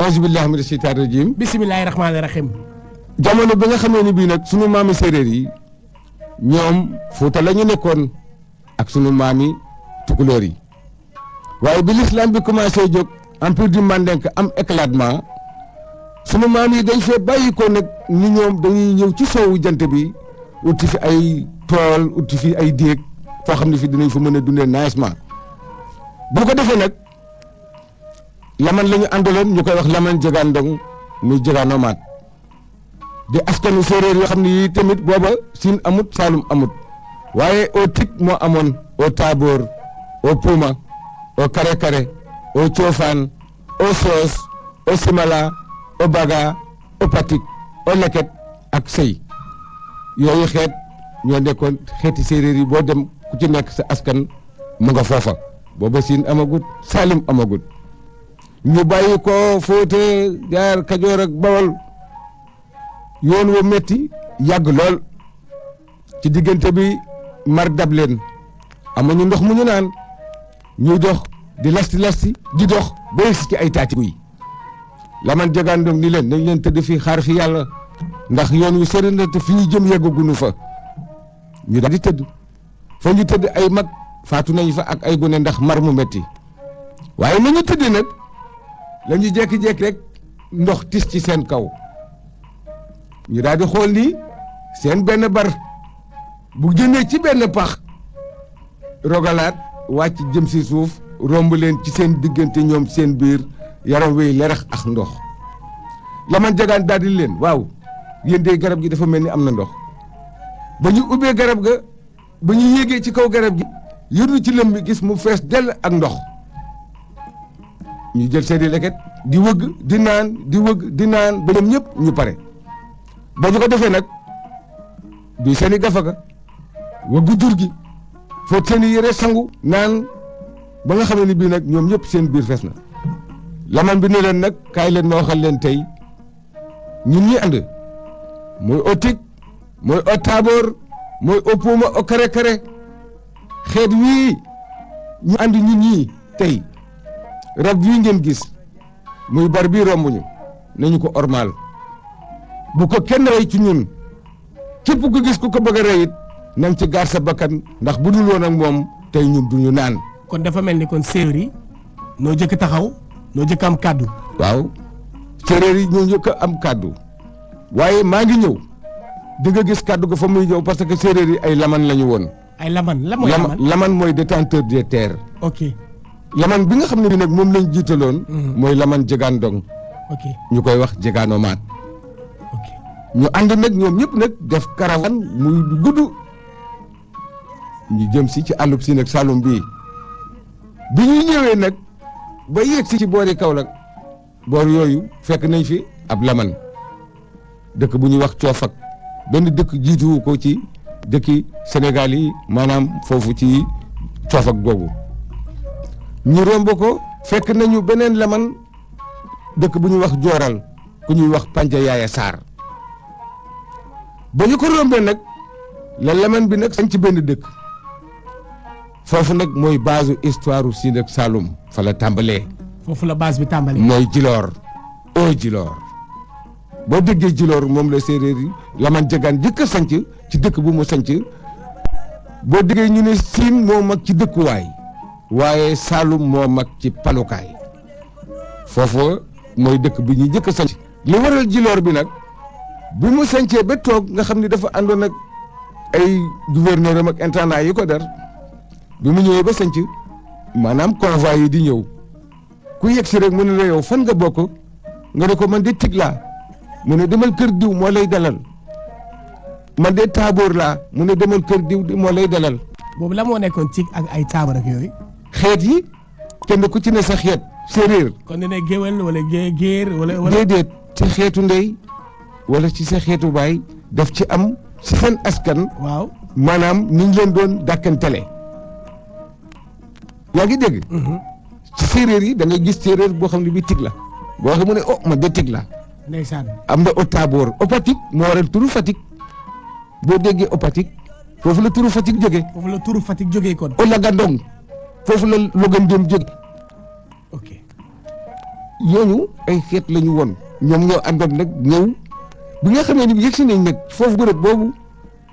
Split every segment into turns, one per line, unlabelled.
auzu billahi mina shaytaani rajim.
bisimilahi rahmaani rahim.
jamono bi nga xamee ni bii nag sunu maami séeréer yi ñoom Fuuta la ñu nekkoon ak sunu maami tukulóor yi waaye bi l'islam bi commencé jóg empire du Mandinka am éclatement sunu maam yi dañ fee bàyyi ko nag ni ñoom dañuy ñëw ci soowu jant bi uti fi ay tool uti fi ay déeg foo xam ne fi dinañ fa mën a dundee naajement bu ko defee nag laman la ñu àndaloon ñu koy wax laman jegaan ndong muy jegaano maat di askanu séeréer yoo xam ne yii tamit booba siin amut saalum amut waaye au tik moo amoon au taaboor au puuma au kare kare au coofaan au soos au simala au baga au patik au leket ak sëy yooyu xeet ñoo nekkoon xeeti séeréer yi boo dem ku ci nekk sa askan mu nga foofa booba siin amagut saalim amagut ñu bàyyi ko Fuuta jaar Kajoor ak Bawol yoon wa metti yàgg lool ci diggante bi mar dab leen amuñu ndox mu ñu naan ñuy dox di lasti di dox ba yegsi ci ay taati guy laman jegaan dong ni leen nañ leen tëdd fii xaar fi yàlla ndax yoon wi sori na te fi ñu jëm yeggaguñu fa ñu daal di tëdd fa ñu tëdd ay mag faatu nañ fa ak ay gone ndax mar mu metti waaye na ñu tëdd nag la ñu jékki-jékki rek ndox tis ci seen kaw ñu daal di xool ni seen benn bar bu génnee ci benn pax rogalaat wàcc jëm si suuf romb leen ci seen diggante ñoom seen biir yaram wi lerax ak ndox laman jegaan daal di leen waaw yéen de garab gi dafa mel ni am na ndox ba ñu ubbee garab ga ba ñu yéegee ci kaw garab gi yërnu ci lëm bi gis mu fees dell ak ndox ñu jël seeni leket di wëgg di naan di wëgg di naan ba ñoom ñëpp ñu pare ba ñu ko defee nag du seeni gafaga wëggu jur gi foot seeni yére sangu naan ba nga xamee ni bii nag ñoom ñëpp seen biir fees na laman bi ne leen nag kaay leen ma waxal leen tey ñun ñi ànd mooy au Tic mooy au Taaboor mooy au Puuma au Kare Kare xeet wii ñu ànd ñun ñii tey rab wii ngeen gis muy bar bii rombuñu nañu ko ormal bu ko kenn rey ci ñun képp ku gis ku ko bëgg a rey it na nga ci gaar sa bakkan ndax bu dul woon ak moom tey ñun duñu naan.
kon dafa mel ni kon séeréer yi noo jëkk taxaw noo jëkk am kàddu.
waaw séeréer yi ñoo njëkk a am kàddu waaye maa ngi ñëw di nga gis kàddu ga fa muy ñëw parce que séeréer yi ay laman la ñu woon.
ay laman lan mooy laman
laman mooy détenteur des terres.
ok
laman bi nga xam ne bi nag moom lañ jiitaloon. mooy laman jegaan ndong.
ok
ñu koy wax jegaano maat.
ok
ñu ànd nag ñoom ñëpp nag def caravane muy gudd ñu jëm si ci àllub si nag Saloum bii bi ñuy ñëwee nag ba yegg si ci boori Kaolack boor yooyu fekk nañ fi ab laman dëkk bu ñuy wax coofak benn dëkk jiituwu ko ci dëkki Sénégal yi maanaam foofu ci coofak googu ñu romb ko fekk nañu beneen laman dëkk bu ñuy wax jooral ku ñuy wax Panja Yaaya Sarr ba ñu ko rombee nag la laman bi nag sañ ci benn dëkk foofu nag mooy base histoire u Siin ak Saloum fa la tàmbalee.
foofu la base bi tàmbalee.
mooy Djilor au Djilor boo déggee Djilor moom la séeréer yi laman jegaan jëkk a sanc ci dëkk bu mu sanc boo déggee ñu ne Siin moo mag ci dëkkuwaay waaye Saloum moo mag ci palukaay foofu mooy dëkk bi ñu jëkk a sanc li waral Djilor bi nag bi mu sancee ba toog nga xam ni dafa àndoon ak ay gouverneur am ak intendant yi ko dar bi mu ñëwee ba sanc maanaam convoi yi di ñëw ku yegg si rek mu ne la yow fan nga bokk nga ne ko man de Tic laa mu ne demal kër diw moo lay dalal man de Taaboor laa mu ne demal kër diw moo lay dalal.
boobu la moo nekkoon Tic ak ay Taaboor ak yooyu.
xeet yi kenn ku ci ne sa xeet séeréer.
kon ne géwél wala géer wala.
déedéet ci xeetu ndey wala ci sa xeetu baay daf ci am ci seen askan.
waaw
maanaam ni ñu leen doon dàkkantele. yaa ngi dégg. ci séeréer yi da ngay gis séeréer boo xam ne bii Tic la boo xam mu ne oh man de Tic la.
ndeysaan
am na au Taaboor au Fatick moo waral turu Fatick boo déggee au Fatick foofu la turu Fatick jógee.
foofu la turu Fatick jógee kon.
au Lagandong foofu la Logandem jóge
ok
ñooñu ay xeet la ñu woon ñoom ñoo àndoon nag ñëw bi nga xamee ni yegg si nañ nag foofu bërëb boobu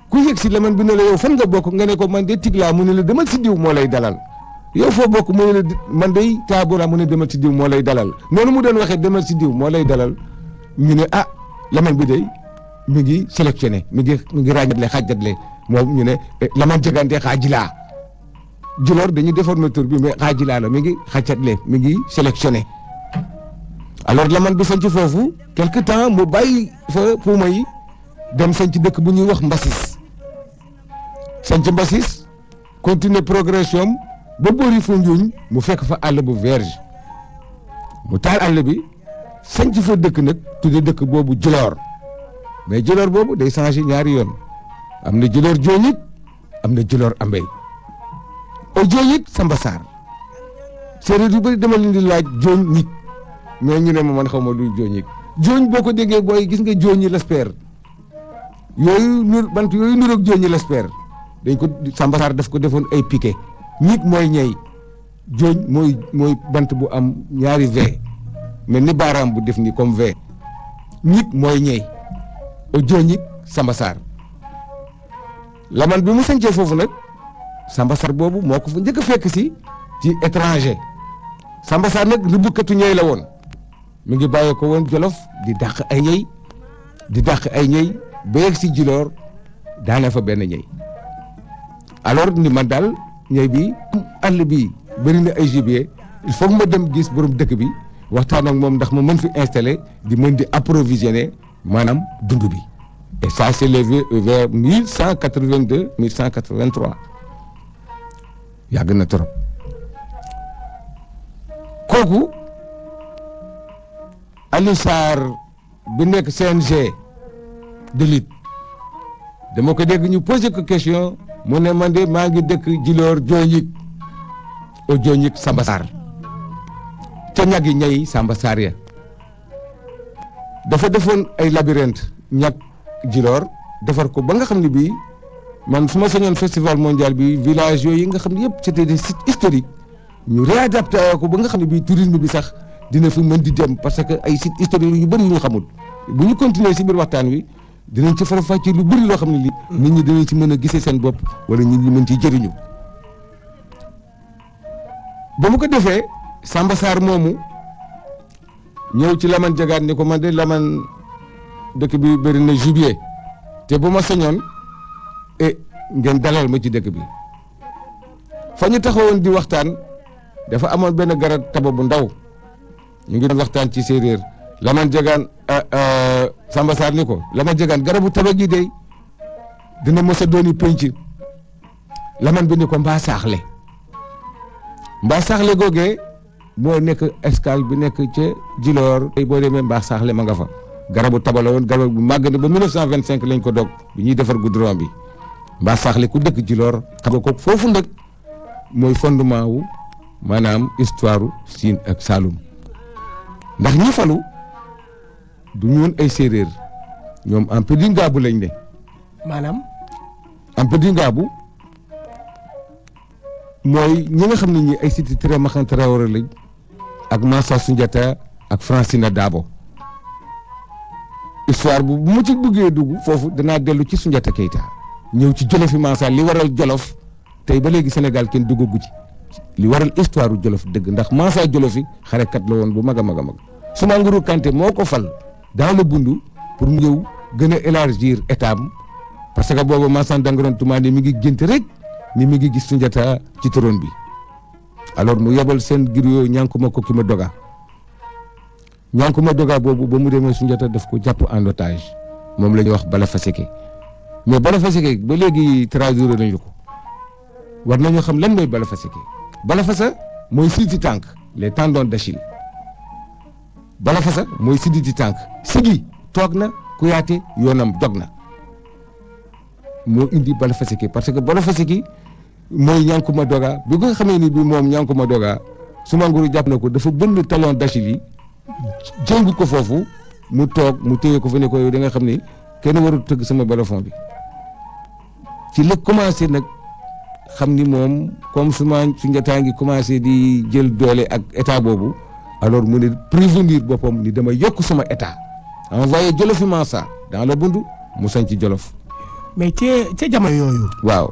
ku yegg si Laman bi ne la yow fan nga bokk nga ne ko man de Tigla mu ne la demal si diw moo lay dalal yow foo bokk mu ne la man de Taabora mu ne demal si diw moo lay dalal noonu mu doon waxee demal si diw moo lay dalal ñu ne ah Laman bi de mi ngi sélectionné mi ngi ràññatle xaajatle moom ñu ne Laman Jagante Xaajilaa Djilor dañuy déformer tur bi mais Xaajilaa la mi ngi xaajatle mi ngi sélectionné alors Laman bi sañ ci foofu quelque temps mu bàyyi fa puuma yi dem sañ ci dëkk bu ñuy wax Mbasis sañ ci Mbasis continuer progression ba boori Foundiougne mu fekk fa àll bu vierge mu taal àll bi sañ ci fa dëkk nag tudde dëkk boobu Djilor mais Djilor boobu day changé ñaari yoon am na Djilor Jooñit am na Djilor Ambey o Jooñit Samba Sarr séeréer yu bëri dama leen di laaj jooñ nit mais ñu ne ma man xaw ma luy jooñ jooñ boo ko déggee booy gis nga jooñi l'esper yooyu bant yooyu nuroog jooñi l'esper dañ ko Samba Sarr daf ko defoon ay piquet nit mooy ñey jooñ mooy bant bu am ñaari V mais ni baaraam bu def ni comme V nit mooy ñey o jooñit Samba Sarr Laman bi mu sañcee foofu nag Samba Sarr boobu moo ko fa njëkk a fekk si ci étranger Samba Sarr nag rëbbukatu ñey la woon mi ngi bàyyee ko woon Jolof di dàq ay ñey ba yegg si Djilor daane fa benn ñey alors ni man daal ñey bi àll bi bëri na ay gibier il faut que ma dem gis borom dëkk bi waxtaan ak moom ndax ma mën fi installé di mën di approvisionner maanaam dund bi et ça c'est levé vers 1182 1183 yàgg na trop kooku Aliou Sarr bi nekk CNG de lutte dama ko dégg ñu posé ko question mu ne man de maa ngi dëkk Djilor Jooñik o Jooñik Samba Sarr ca ñag yi ñay Samba Sarr ya dafa defoon ay labyrinthe ñag Djilor defar ko ba nga xam ne bii man su ma sañoon festival mondial bi village yooyu nga xam ne yëpp c'était des sites historiques ñu réadapté ko ba nga xam ne bii tourisme bi sax dina fi mën di dem parce que ay sites historiques yu bëri ñu xamul bu ñu continuer si biir waxtaan wi dinañ ci faram-fàccee lu bëri loo xam ne lii nit ñi dinañ ci mën a gisee seen bopp wala nit ñi mën ciy jëriñu ba mu ko defee Samba Sarr moomu ñëw ci Laman Jagaat ni ko man de Laman dëkk bi bëri na gibier te bu ma sañoon ngeen dalal ma ci dëkk bi fa ñu taxawoon di waxtaan dafa amoon benn garab taba bu ndaw ñu ngi doon waxtaan ci séeréer Laman Jagaan Samba Sarr ni ko Laman Jagaan garabu taba gi de dina mos a dooni penc Laman bi ni ko mbaa saaxle googee moo nekk escale bi nekk ca Djilor tey boo demee mbaa saaxle ma nga fa garabu taba la woon garab bu màgg na ba 1925 lañ ko dog bi ñuy defar goudron bi mbaa saaxle ku dëkk Djilor xam nga ko foofu nag mooy fondement wu maanaam histoire Siin ak Saalum ndax ñi falu du ñu woon ay séeréer ñoom Ampedi Ngaabu lañ ne
maanaam
Ampedi Ngaabu mooy ñi nga xam ne ñi ay Siti Tere Maxan Traoré lañ ak Mansa Sunjata ak Francina Dabo histoire bu mu ci bëggee dugg foofu danaa dellu ci Sunjata Keita ñëw ci Jolofi Mansa li waral Jolof tey ba léegi Sénégal kenn duggagu ci li waral histoire u Jolof dëgg ndax Mansa Jolofi xarekat la woon bu mag a mag a mag Soumagourou Kanté moo ko fal dans le Bundu pour mu ñëw gën a élargir état am parce que boobu Mansa Dangaron Toumani mi ngi gént rek ni mi ngi gis Sunjata ci trône bi alors mu yebal seen griot Ñankuma Kokima Doga boobu ba mu demee Sunjata daf ko jàpp en otage moom la ñuy wax Bala Faseke mais Bala Faseke ba léegi traduire nañu ko war nañoo xam lan mooy Bala Faseke Bala Fasa mooy siditi tànk les tendons d'Achille Bala Fasa mooy siditi tànk sigi toog na Kuyaate yoonam dog na moo indi Bala Faseke parce que Bala Faseke mooy Ñankuma Doga bi nga xamee ni bi moom Ñankuma Doga Soumagourou jàpp na ko dafa bënn talon d'Achille yi jëngu ko foofu mu toog mu téye ko fa ne ko yow da nga xam ni kenn warul tëgg sama balafon bi ci la commencé nag xam ni moom comme Sunjata ngi commencé di jël doole ak état boobu alors mu ne prévenir boppam ni dama yokk sama état envoyé Jolofi Mansa dans le Bundu mu sañ ci Jolof.
mais ca jamono yooyu.
waaw.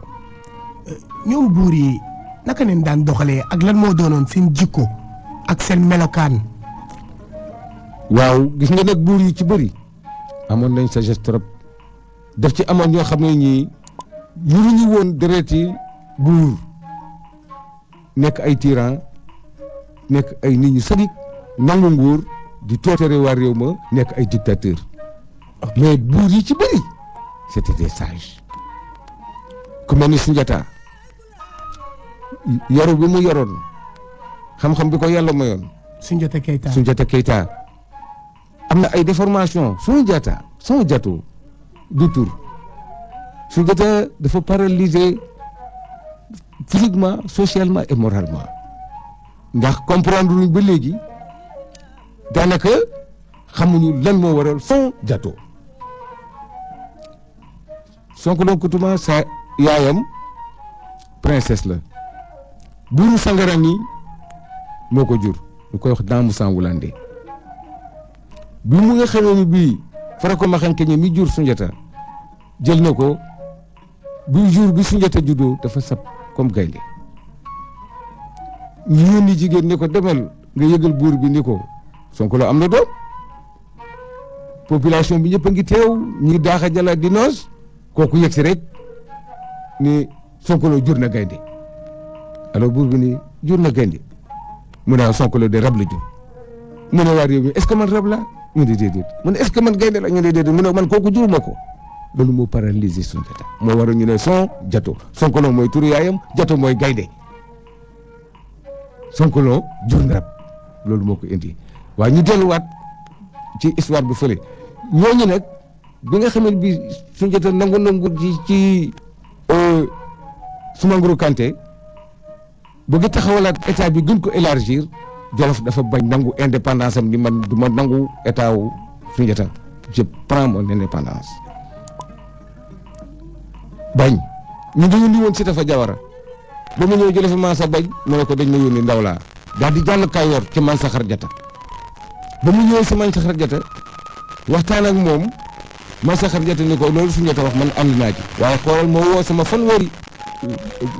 ñoom buur yi naka leen daan doxalee ak lan moo doonoon seen jikko ak seen melokaan.
waaw gis nga nag buur yu ci bëri amoon nañ sagesse trop daf ci amoon ñoo xam ne ñii yuruñu woon dereti buur nekk ay tyran nekk ay nit ñu sadik nangu nguur di tootere waa réew ma nekk ay dictateur mais buur yi ci bëri c'était des sages ku mel ni Sunjata yaru bi mu yoroon xam-xam bi ko yàlla mayoon. Sunjata Keita am na ay déformation Sunjata du tur Sunjata dafa paralysé physiquement socialement et moralement ndax comprendre luñ ba léegi daanaka xamuñu lan moo waral Sunjata Sonko Kutuma sa yaayam princesse la buuru Sangarani moo ko jur ñu koy wax Daamu Sanwulande bi mu nga xamee ni bii Farako Maxankeñe mi jur Sunjata jël na ko bi jour bi Sunjata juddoo dafa sab comme gaynde ñu yónni jigéen ni ko demal nga yëgal buur bi ni ko Sonko am na doom population bi ñëpp a ngi teew ñi daaxa jala di noos kooku yegg si rek ni Sonko jur na gaynde alors buur bi ni jur na gaynde mu ne Sonko de rab la jur mu ne waa réew mi est-ce que man rab la ñu ne déedéet mu ne est-ce que man gaynde la ñu ne déedéet mu ne man kooku juruma ko loolu moo paralysé Sunjata moo war a ñu ne Sonko mooy turu yaayam Jato mooy gaynde Sonko jur na rab loolu moo ko indi waaye ñu delluwaat ci histoire bi fële ñooñu nag bi nga xam ne bi Sunjata nangu ci Soumaoro Kanté bëgg taxawalaat état bi gën ko élargir Jolof dafa bañ nangu indépendance am ni man du ma nangu état wu Sunjata je prends mon indépendance bañ ñu ngi yónni woon si dafa Jawara ba mu ñëw Jolof Mansa bañ mu ne ko dañ ma yónni ndaw laa daal di jàll Kayoor ci Mansa Xarjata ba mu ñëwee si Mansa Xarjata waxtaan ak moom Mansa Xarjata ni ko loolu Sunjata wax man ànd naa ci waaye xoolal ma woo sama fanweeri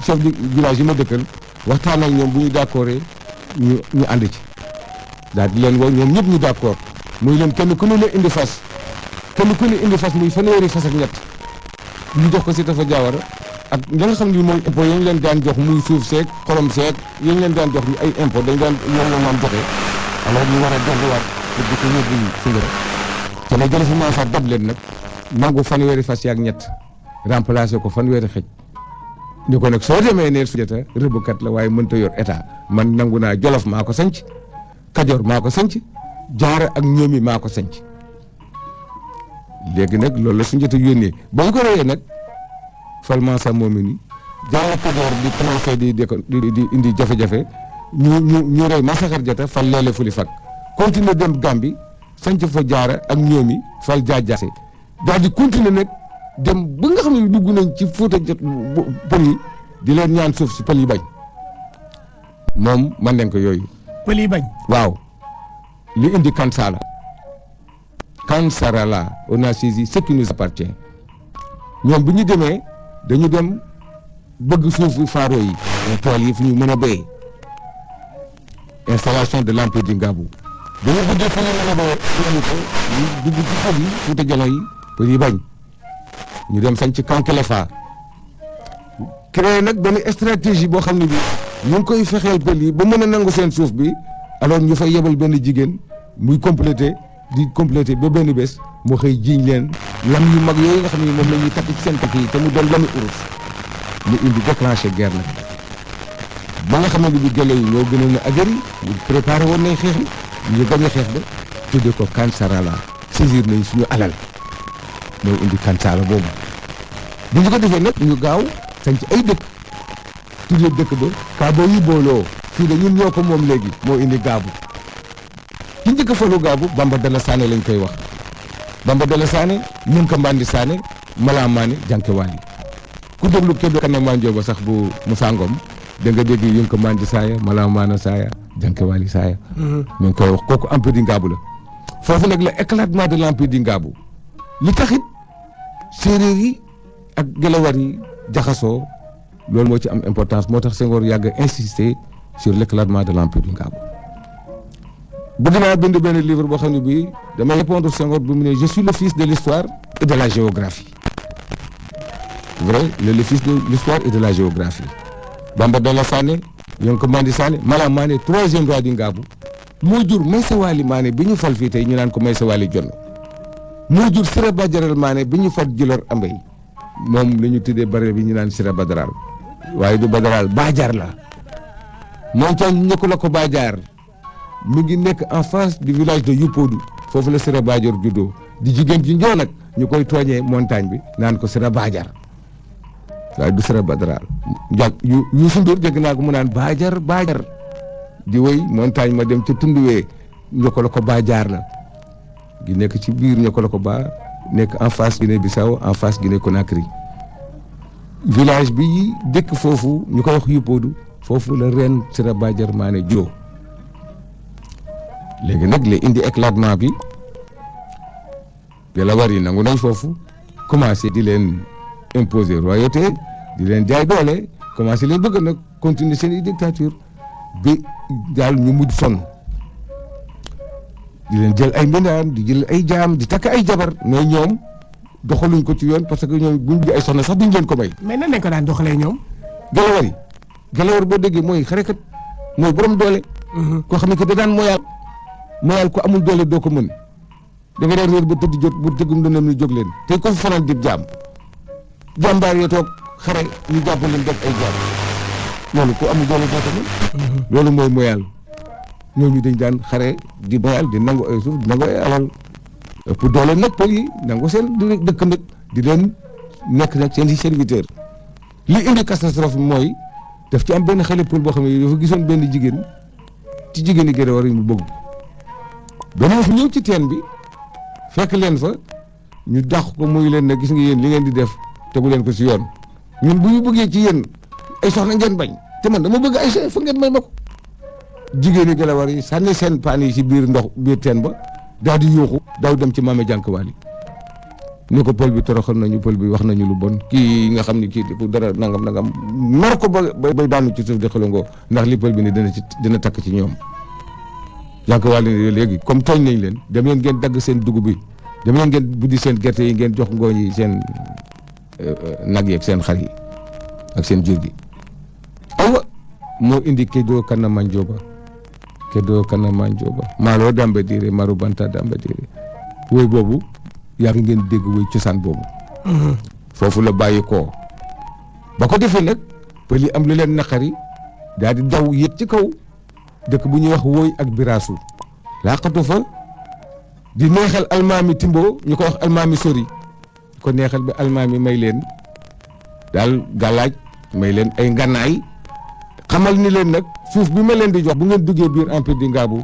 chef de village yi ma dëkkal waxtaan ak ñoom bu ñu d'accord ñu ànd ci daal di leen woo ñoom ñëpp ñu d'accord muy leen kenn ku ne la indi fas muy fanweeri fas ak ñett ñu jox ko si dafa Jawara ak nga xam ni mooy impôt yi ñu leen daan jox muy suuf seeg xorom seeg yi ñu leen daan jox ni ay impôt dañ daan ñoom la maam joxe alors ñu war a delluwaat pour di ko yóbbu Sunjata te la jële fi Mansa dab leen nag nangu fanweeri fas yaak ñett remplacé ko fanweeri xëj ni ko nag soo demee ne Sunjata rëbbkat la waaye mënta yor état man nangu naa Jolof maa ko sanc Kajoor maa ko sanc Jaara ak ñoomi maa ko sanc léegi nag loolu la Sunjata yónnee ba ñu ko reyee nag fal Mansa moomi ni Jaara Kajoor di commencé di indi jafe-jafe ñu rey Mansa Xarjata fal leele fuli fag continuer dem Gàmbi sanc fa Jaara ak ñoomi fal jaajaase daal di continuer nag dem ba nga xam ne dugg nañ ci Fuuta jot pël yi di leen ñaan suuf si pël yi bañ moom man nañ ko yooyu.
pël yi bañ.
waaw li indi Kansala Kansarala on a saisi ce qui nous appartient ñoom bu ñu demee dañu dem bëgg suufu faaro yi tool yi fu ñu mën a béyee installation de l'empire di Ngaabu dañu bëgg fu ñu mën a béyee ñu dugg ci pël yi Fuuta Jalon yi pël yi bañ. ñu dem sañ ci Kankelefa créé nag benn stratégie boo xam ne bi ñu ngi koy fexeel pël yi ba mën a nangu seen suuf bi alors ñu fay yebal benn jigéen muy complété ba benn bés mu xëy jiiñ leen lam yu mag yooyu nga xam ne moom la ñuy takk ci seen takk yi te mu doon lami urus mu indi déclenché guerre nag ba nga xam ne bi gële yi ñoo gënoon a agari ñu préparé woon nañ xeex bi ñu gañ a xeex ba tuddee ko Kansarala saisir nañ suñu alal mooy indi Kansala boobu bu ñu ko defee nag ñu gaaw sañ ci ay dëkk tuddee dëkk ba Kaabo yi booloo fii de ñun ñoo ko moom léegi moo indi Gaabu ki njëkk a falu Gaabu Bamba Dalla Sané lañ koy wax Bamba Dalla Sané Ñanka Mbandi Sané Mala Mané Janké Wali ku déglu Kébé Kanam Manjoo ba sax bu Moussa Ngom da nga dégg Ñanka Mbandi Saaya Mala Mané Saaya Jankéwali Saya mi ngi koy wax kooku empire di Ngaabu la foofu nag la éclatement de l'empire di Ngaabu li taxit séeréer yi ak Gelawar yi jaxasoo loolu moo ci am importance moo tax Senghor yàgg a insister sur l'éclatement de l'empire du Ngaabu bëgg naa bind benn livre boo xam ne bii damay répondre Senghor bi mu ne je suis le fils de l'histoire et de la géographie vrai le fils de l'histoire et de la géographie Bamba Dalla Sané Yonko Mandi Sané Malam Mané troisième roi di Ngaabu moo jur Maysa Wali Mané bi ñu fal fii tey ñu naan ko Maysa Wali Jonn moo jur Sira Badiaral Mané bi ñu fal Djilor Ambey moom la ñu tuddee bare bi ñu naan Sira Badaral waaye du Badaral Badiar la moom ca ñëkku la ko Badiar mu ngi nekk en face du village de Yupodu foofu la Sira Badiar juddoo di jigéen ji njoo nag ñu koy tooñee montagne bi naan ko Sira Badiar waaye du Sira Badaral yu sundur dégg naa ko mu naan Badiar di woy montagne ma dem ca tunduwee ñëkku la ko Badiar la gi nekk ci biir ñëkku la ko ba nekk en face Guinée Bissau en face Guinée Conakry village bi dëkk foofu ñu koy wax Yupodu foofu la ren Sira Badiar Mané juddoo léegi nag la indi éclatement bi Gelawar yi nangu nañ foofu commencé di leen imposer royauté di leen jaay doole commencé leen bëgg nag continuer seen i dictature bi daal ñu mujj sonn di leen jël ay mbindaan di jël ay jaam di takk ay jabar mais ñoom doxaluñ ko ci yoon parce que ñoom buñ di ay soxna sax duñ leen ko may.
mais nan lañ ko daan doxalee ñoom.
Gelawar yi Gelawar boo déggee mooy xarekat mooy borom doole. koo xam ne que da daan moyal ko amul doole doo ko mën da nga daan réer ba tëdd jot bu tëggum dënam ni jóg leen te ko fi fanaan dib jaam jàmbaar yoo toog xare ñu jàpp leen def ay jaam loolu ko amul doole doo ko mën. loolu mooy moyal ñooñu dañ daan xare di moyal di nangu ay suuf di nangu ay alal pour doole nag pël yi nangu seen dëkk nag di leen nekk nag seen i serviteur li indi catastrophe mooy daf ci am benn xale pël boo xam ne dafa gisoon benn jigéen ci jigéen yi Gelawar yi mu bëgg beneen fu ñëw ci teen bi fekk leen fa ñu dàq ko muy leen ne gis nga yéen li ngeen di def tegu leen ko ci yoon ñun bu ñu bëggee ci yéen ay soxna ngeen bañ te man dama bëgg ay sey fa ngeen may ma ko jigéen yi Gelawar yi sànni seen paan yi ci biir ndox biir teen ba daal di yuuxu daw dem ci Maame Jankéwali ni ko pël bi toroxal nañu pël bi wax nañu lu bon kii nga xam ni kii pour dara nangam nar ko ba bay daanu ci suuf di xelangoo ndax li pël bi ni dina takk ci ñoom Jankéwali ne léegi comme tooñ nañ leen dem leen ngeen dagg seen dugub bi dem leen ngeen buddi seen gerte yi ngeen jox ngooñ yi seen nag yi ak seen xar yi ak seen jur gi aywa moo indi Kédoo Kana Manjooba maaloo Damba Diiré Maru Banta Damba Diiré woy boobu yàgg ngeen dégg woy cosaan boobu foofu la bàyyi koo ba ko defee nag pël yi am lu leen naqari daal di daw yéeg ci kaw dëkk bu ñuy wax wooy ak biraasu laqatu fa di neexal almaami Timbo ñu ko wax almaami Sori ko neexal bi almaami may leen daal gàllaaj may leen ay ngànnaay xamal ni leen nag suuf bi ma leen di jox bu ngeen duggee biir empire di Ngaabu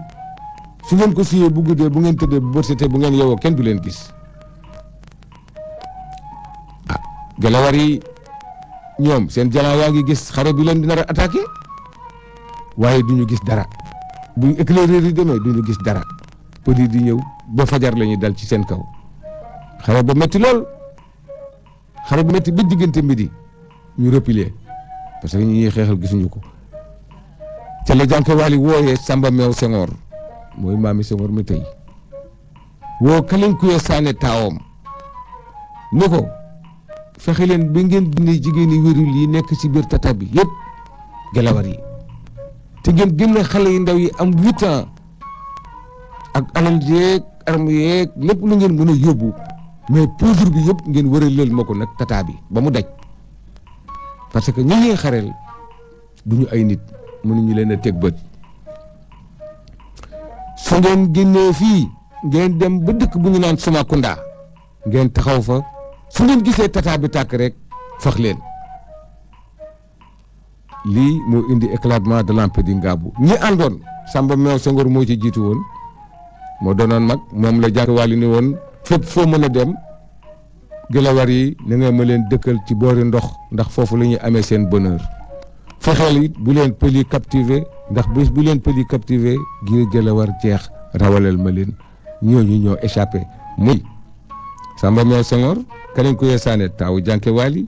su ngeen ko siyee bu guddee bu ngeen tëddee bu bët setee bu ngeen yeewoo kenn du leen gis Gelawar yi ñoom seen jalaa yaa ngi gis xare bi leen di nar a attaqué waaye du ñu gis dara bu éclaireur yi demee du ñu gis dara pël yi di ñëw ba fajar la ñuy dal ci seen kaw xare ba métti lool xare bu métti ba diggante midi ñu replier parce que ñi ñuy xeexal gisuñu ko ca la Jankéwali wooyee Samba Meew Senghor mooy maami Senghor mi tey woo Kalinkuye Sané taawam ni ko fexe leen ba ngeen dindi jigéen yi wérul yi nekk ci biir tata bi yëpp Gelawar yi te ngeen génne xale yi ndaw yi am 8 ans ak alal yeeg arme yeeg lépp lu ngeen mën a yóbbu mais poudre bi yëpp ngeen wëraleel ma ko nag tata bi ba mu daj parce que ñi ñuy xareel duñu ay nit mënuñu leen a teg bët su ngeen génnee fii ngeen dem ba dëkk bu ñu naan Sumakunda ngeen taxaw fa su ngeen gisee tata bi tàkk rek fax leen lii moo indi éclatement de l'empire di Ngaabu ñi àndoon Samba Meew Senghor moo ci jiitu woon moo doonoon mag moom la Jankéwali ni woon fépp foo mën a dem Gelawar yi na nga ma leen dëkkal ci boori ndox ndax foofu la ñuy amee seen bonheur fexeel it bu leen pël yi captivé ndax bés bu leen pël yi captivé gi jëla war jeex rawalal ma leen ñooñu ñoo échappé muy Samba Meew Senghor Karim Kuye Sané taawu Jànke Waali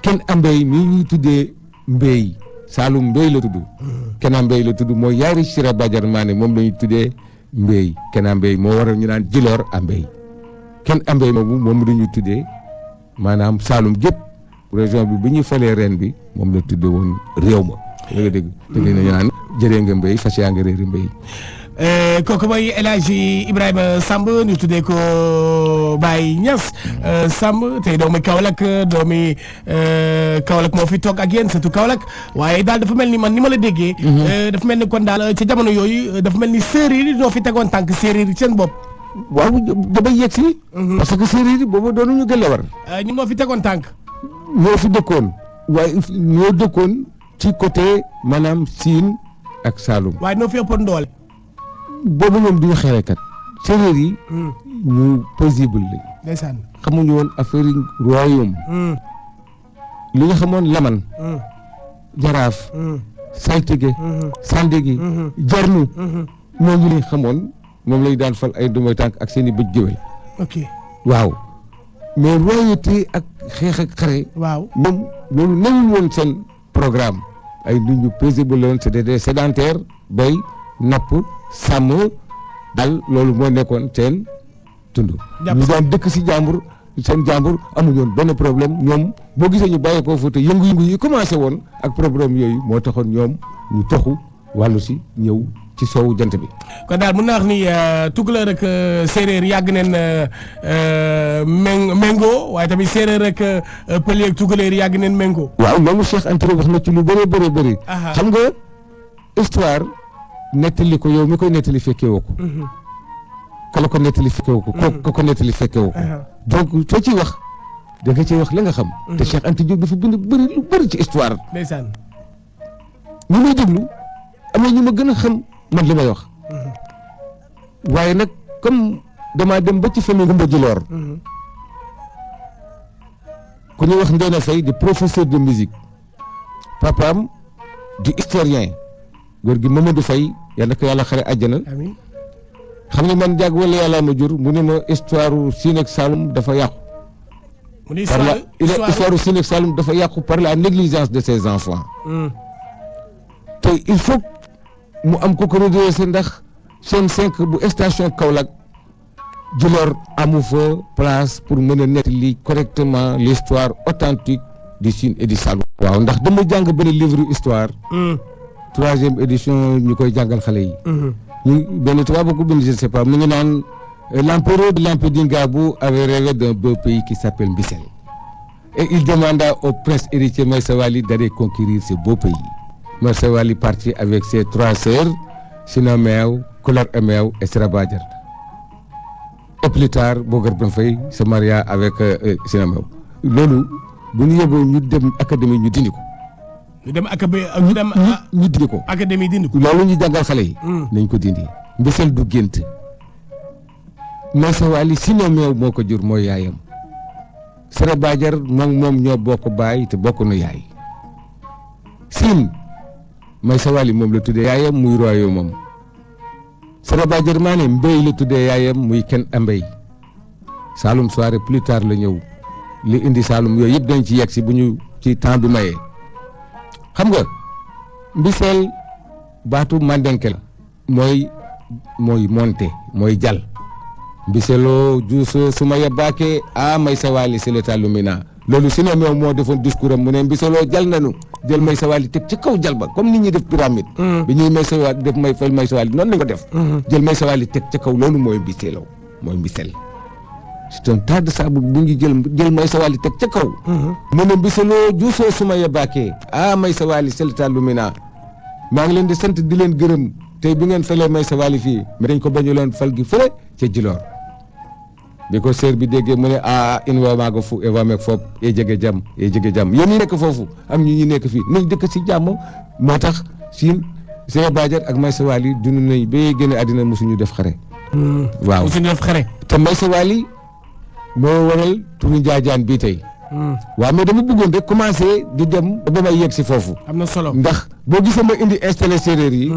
kenn ambey mii ñuy tuddee mbéy Saalum mbéy la tudd Kena mbéy la tudd mooy yaari Sira Badiar Mané moom la ñuy tuddee mbéy Kena mbéy moo waral ñu naan Djilor ambey kenn ambey moomu moom la ñuy tuddee maanaam Saalum gépp région bi bu ñuy falee ren bi moom la tuddee woon réew ma da nga dégg te dina ñu naan jëree nga mbéy fas yaa nga réeri mbéy
kooku mooy El Hadji Ibrahima Samb ñu tuddee ko Baye Niass Samb tey doomi Kaolack moo fi toog ak yéen surtout Kaolack waaye daal dafa mel ni man ni ma la déggee. dafa mel ni kon daal ca jamono yooyu dafa mel ni séeréer yi ñoo fi tegoon tànk séeréer yi seen bopp.
waaw damay yegg si. parce que séeréer yi boobu doonuñu gën a war.
ñun ñoo fi tegoon tànk.
ñoo fi dëkkoon waaye ñoo dëkkoon ci côté maanaam Siin ak Saalum.
waaye ñoo fi ëppoon doole.
boobu ñoom duñu xerekat séeréer yi ñu paisible lañ
ndeysaan
xamuñu woon affaire yi royaume li nga xamoon laman jaraaf saltige sandigi jarnu ñooñu lañ xamoon moom lañ daan fal ay dumay tànk ak seen i bëj géwél
ok
waaw mais royauté ak xeex ak xare
waaw
ñoom loolu newul woon seen programme ay nit ñu paisible la woon c'était des sédentaires bay napp sàmm daal loolu moo nekkoon seen tund ñu daan dëkk si jàmbur seen jàmbur amuñu woon benn problème ñoom boo gisee ñu bàyyi ko Fuuta yëngu-yëngu yi commencé woon ak problème yooyu moo taxoon ñoom ñu toxu wàllu si ñëw ci soowu jant bi
kon daal mën naa wax ni tukulóor ak séeréer yàgg neen méngoo waaye tamit séeréer ak pël ak tukulóor yàgg neen méngoo
waaw loolu Cheikh Anta wax na ci lu bëree bëri xam nga histoire nettali ko yow mi koy nettali fekkee woo ko kala ko nettali fekkee woo ko ko nettali fekkee woo ko donc soo ciy wax da nga ciy wax la nga xam te Cheikh Anta Diop dafa bind bëri lu bëri ci histoire
ndeysaan
ñu may déglu am na ñu ma gën a xam man li may wax waaye nag comme damaa dem ba ci famille Ngumba Djilor ku ñuy wax Ndéna Faye di professeur de musique papaam di historien góor gi Mamadou Faye yal na ko yàlla xare àjjana
amiin
xam ne man jàgg wala yàlla ma jur mu ne ma histoire Sine ak Saloum dafa yàqu.
mu ne
histoire Sine ak Saloum dafa yàqu par la négligence de ses enfants. te il faut mu am ko ko redressé ndax seen 5 bu station Kaolack Djilor amu fa place pour mën a nettali correctement l'histoire authentique du Sine et du Saloum. waaw ndax dama jàng benn livre histoire. 3e édition ñu koy jàngal xale yi. ñu benn tubaab ko bind je ne sais pas mu ngi naan l'empereur de Lampedingabo avait rêvé d'un beau pays qui s'appelle Mbissel et il demanda au prince héritier Maïssa Wali d'aller conquérir ce beau pays. Maïssa Wali partit avec ses 3 sœurs Sina Meew Kulor Meew et Sira Badiar et plus tard Bogar Ben Faye se maria avec Sina Meew. loolu bu ñu yóbboo ñu dem académie ñu dindi ko. ñu dindi ko.
académie dindi ko.
loolu ñu jàngal xale yi. nañ ko dindi. Mbissel du gént. Maïssa Wali Sina Meew moo ko jur mooy yaayam. Sira Badiar moom ñoo bokk baay te bokk nu yaay. Sine Maïssa Wali moom la tuddee yaayam muy royaume moom. Sira Badiar Mané mbéy la tuddee yaayam muy kenn ambey. Saloum soirée plus tard la ñëw. li indi Saloum yooyu yëpp dañ ci yegg si bu ñu ci temps bi mayee. xam nga Mbissel baatu mandenke la mooy monté mooy jal Mbisseloo juuso suma yebbaake a Maïssa Wali c'est l'état lumina loolu Sina Meew moo defoon discours am mu ne Mbisseloo jal nanu jël Maïssa Wali teg ci kaw jal ba comme ni ñuy def pyramide bi ñuy Maïssa Wali def Maïssa Wali noonu lañ ko def jël Maïssa Wali teg ci kaw loolu mooy Mbisseloo mooy Mbissel c'est un tas de sable bu ngi jël Maïssa Wali teg ca kaw mu ne Mbisseloo juusoo suma yebbaake a Maïssa Wali c'est l'état lumina maa ngi leen di sant di leen gërëm tey bi ngeen falee Maïssa Wali fii mais dañ ko bañu loon fal gi fële ca Djilor bi ko sœur bi déggee mu ne in wa maaga fu e wa meek foop e jege jàmm yéen ñi nekk foofu am ñu nekk fii nañ dëkk si jàmm moo tax Sine Sira Badiar ak Maïssa Wali dund nañ ba génn àddina mosuñu def xare waaw
mosuñu def xare
te Maïssa Wali moo waral turu Njaajaan bii tey waaw mais dama bëggoon rek commencé di dem ba may yegg si foofu.
am na solo
ndax boo gisee ma indi installé séeréer yi.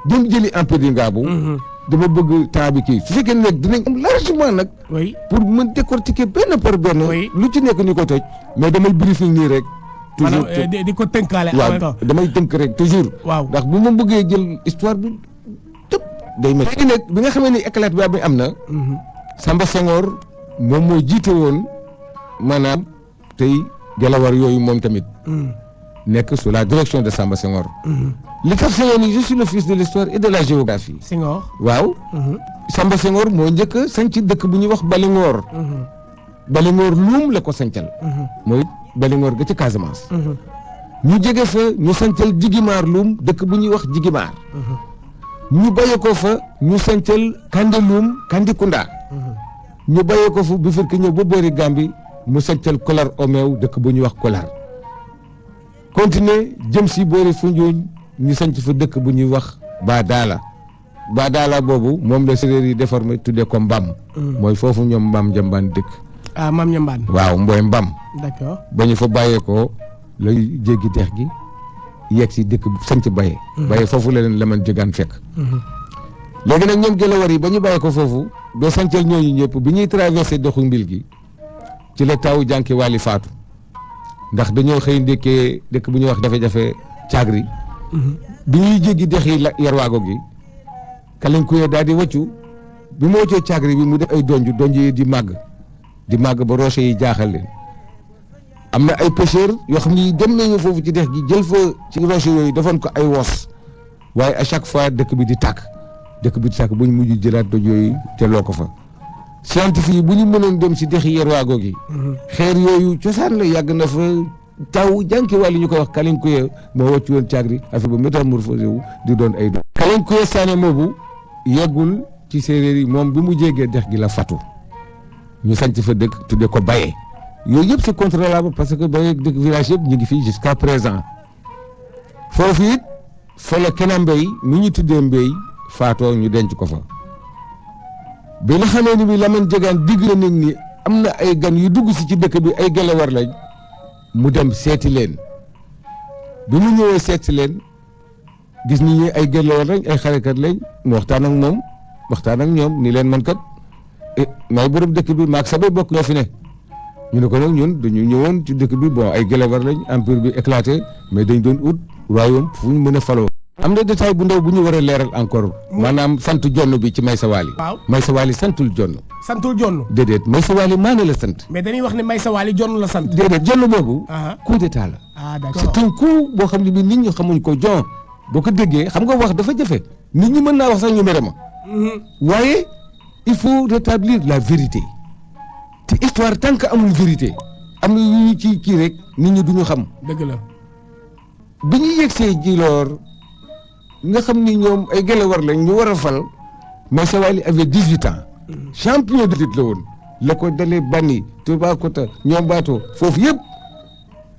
dem jëli empire yi ngaabu. dama bëgg temps bi kii su fekkee ne nag dinañ am largement nag.
oui
pour mën décortiquer benn par benn.
Oui.
lu ci nekk ñu ko toj. mais damay briefing nii rek. toujours
maanaam di ko tënkaale.
waaw damay tënk rek toujours.
waaw
ndax bu ma bëggee jël histoire bi tëb day métti. léegi nag bi nga xamee ni éclat bi am na. Samba Senghor moom moo jiite woon maanaam tey Gelawar yooyu moom tamit. nekk sous la direction de Samba Senghor. li tax Senghor ni je suis le fils de l'histoire et de la géographie.
Senghor.
waaw. Samba Senghor moo njëkk a sanc dëkk bu ñuy wax Balingoor. Balingoor luum la ko sancal. mooy Balingoor ga ci Casamance. ñu jege fa ñu sancal Jigimaar luum dëkk bu ñuy wax Jigimaar. ñu bàyyi ko fa ñu sancal Kande luum Kandikunda. ñu bàyyi ko fa bu fekkee ñëw ba boori Gàmbi mu sancal Kolar Omeew dëkk bu ñuy wax Kolar. continuer jëm si boori Foundiougne ñu sanc fa dëkk bu ñuy wax Badala boobu moom la séeréer yi déformé tuddee ko Mbam. mooy foofu ñoom Mbam Njambaan dëkk.
ah Maam Njambaan.
waaw mbooy Mbam.
d'accord
ba ñu fa bàyyeekoo lay jéggi dex gi yegg si dëkk sanc Baye. Baye foofu la leen Laman Jógaan fekk. léegi nag ñoom Gelawar yi ba ñu bàyyeekoo foofu ba sancal ñooñu ñëpp bi ñuy traversé doxu mbil gi ci la taw jànki wàlli faatu ndax dañoo xëy ndékkee dëkk bu ñuy wax jafe-jafe caagri. bi ñuy jéggi dex yi yarwaago gi Kalinkuye daal di wàccu bi mu wàccoo caagri bi mu def ay donj yi di màgg ba rocher yi jaaxal leen am na ay pêcheurs yoo xam ni dem nañu foofu ci dex gi jël fa ci rocher yooyu defoon ko ay wos waaye à chaque fois dëkk bi di tàkk bu ñu mujj jëlaat doj yooyu delloo ko fa scientifique yi bu ñu mënoon dem si dex yi yarwaago gi xeer yooyu cosaan la yàgg na fa taw jànki wàllu ñu koy wax Kalinkuye moo wàcc woon caagri affaire ba métamorphosé wu di doon ay doom Kalinkuye Sané moobu yeggul ci séeréer yi moom bi mu jégee dex gi la fatu ñu sanc fa dëkk tuddee ko Baye yooyu yëpp c'est contrôlable parce que Baye dëkk village yëpp ñu ngi fii jusqu'à présent foofu it fa la Kena Mbey mi ñu tuddee Mbey faatoo ñu denc ko fa bi nga xamee ni bi Laman Jógaan digg na nit ñi am na ay gan yu dugg si ci dëkk bi ay Gelawar lañ mu dem seeti leen bi mu ñëwee seeti leen gis ni ñi ay Gelawar lañ ay xarekat lañ mu waxtaan ak ñoom ni leen man kat maay borom dëkk bi maag sabay bokk ñoo fi ne ñu ne ko nag ñun dañu ñëwoon ci dëkk bi bon ay Gelawar lañ empire bi éclaté mais dañ doon ut royaume fu ñu mën a faloo am na détail bu ndaw bu ñu war a leeral encore maanaam sant jonn bi ci Maysa Waali.
waaw
Maysa Waali santul jonn.
santul jonn.
déedéet Maysa Waali maane la sant.
mais dañuy wax ne Maysa Waali jonn la sant.
déedéet jonn boobu. coup d'état la.
ah d'accord
c'est un coup boo xam ne bi nit ñi xamuñ ko jon boo ko déggee xam nga wax dafa jafe nit ñi mën naa wax sax ñu mere ma. waaye il faut rétablir la vérité te histoire tant que amul vérité am na yu ñu ci kii rek nit ñi duñu xam.
dëgg la.
bi ñu yegsee Djilor nga xam ni ñoom ay Gelawar lañ ñu war a fal Maysa Waali avait 18 ans champion de lutte la woon la ko dalee Bani Toubacouta ñoom Baato foofu yëpp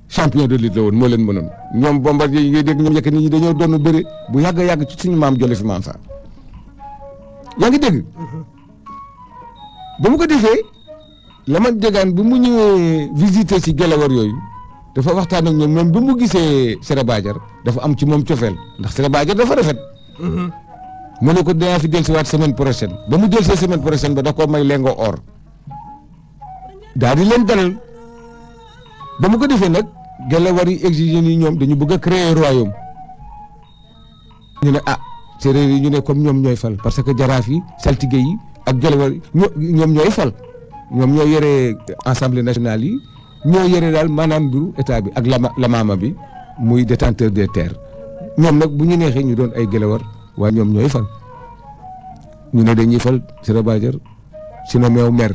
champion de lutte la woon moo leen mënoon ñoom Bombardier yi ngay dégg ñoom yekk nit ñi dañoo doon bëri bu yàgg a yàgg ci suñu maam Jole fi maam sax yaa ngi dégg ba mu ko defee Laman Jógaan bi mu ñëwee visiter ci Gelawar yooyu dafa waxtaan ak ñoom moom bi mu gisee Séré Badiar dafa am ci moom cofeel ndax Séré Badiar dafa rafet. mu ne ko dinaa fi dellusiwaat semaine prochaine ba mu dellusee semaine prochaine ba da koo may lengo or daal di leen dalal ba mu ko defee nag Gelawar yi exigé ni ñoom dañu bëgg a créer royaume ñu ne séeréer yi ñu ne comme ñoom ñooy fal parce que jaraaf yi saltige yi ak Gelawar yi ñoom ñooy fal ñoom ñoo yore assemblée nationale yi. ñoo yore daal maanaam mbiru état bi ak lamaama bi muy détenteur des terres ñoom nag bu ñu neexee ñu doon ay Gelawar waaye ñoom ñooy fal ñu ne dañuy fal Séré Badiar si no meew mer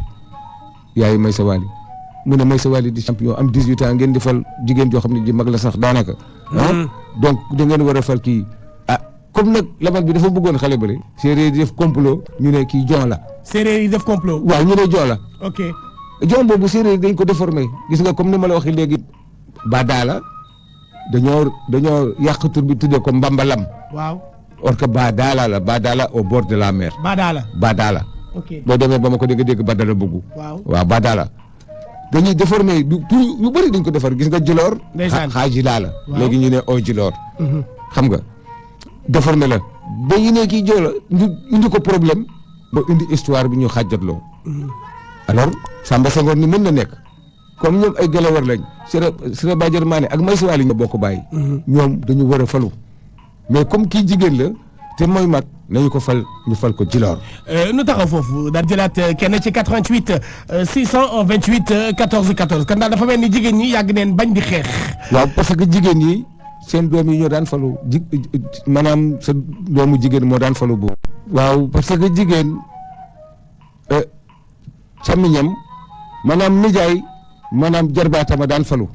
yaayu Maysa Waali mu ne Maysa Waali di champion am 18 ans ngeen di fal jigéen joo xam ne ji mag la sax daanaka donc da ngeen war a fal kii comme nag Laman bi dafa bëggoon xale bale séeréer yi def complot ñu ne kii jon la
séeréer yi def complot
waaw ñu ne jon la
ok
jon boobu séeréer dañ ko déformé gis nga comme ni ma la waxee léegi Badala dañoo yàq tur bi tuddee ko Mbambalam.
waaw
or que Badala au bord de la mer.
Badala.
Badala.
ok
boo demee ba ma ko dégg Badala bëggu.
waaw
Badala. dañuy déformer du yu bëri dañ ko defar gis nga Djilor.
ndeysaan
xaaji laa la.
waaw
léegi ñu ne o Djilor. xam nga déformer la dañu ne kii Joola ñu indi ko problème ba indi histoire bi ñu xàjjatloo. alors Samba Senghor ni mën na nekk comme ñoom ay Gelawar lañ Sira Badiar Mané ak Maysa Wali ñoo bokk bàyyi. ñoom dañu war a falu mais comme kii jigéen la te mooy mag nañu ko fal ñu fal ko Djilor.
nu taxaw foofu daal jëlaat kenn ci 88 628 14 14 kan daal dafa mel ni jigéen ñi yàgg neen bañ di xeex.
waaw parce que jigéen ñi seen doom yi ñoo daan falu maanaam sa doomu jigéen moo daan falu boobu. waaw parce que jigéen càmmiñam maanaam nijaay maanaam jarbaatama daan falu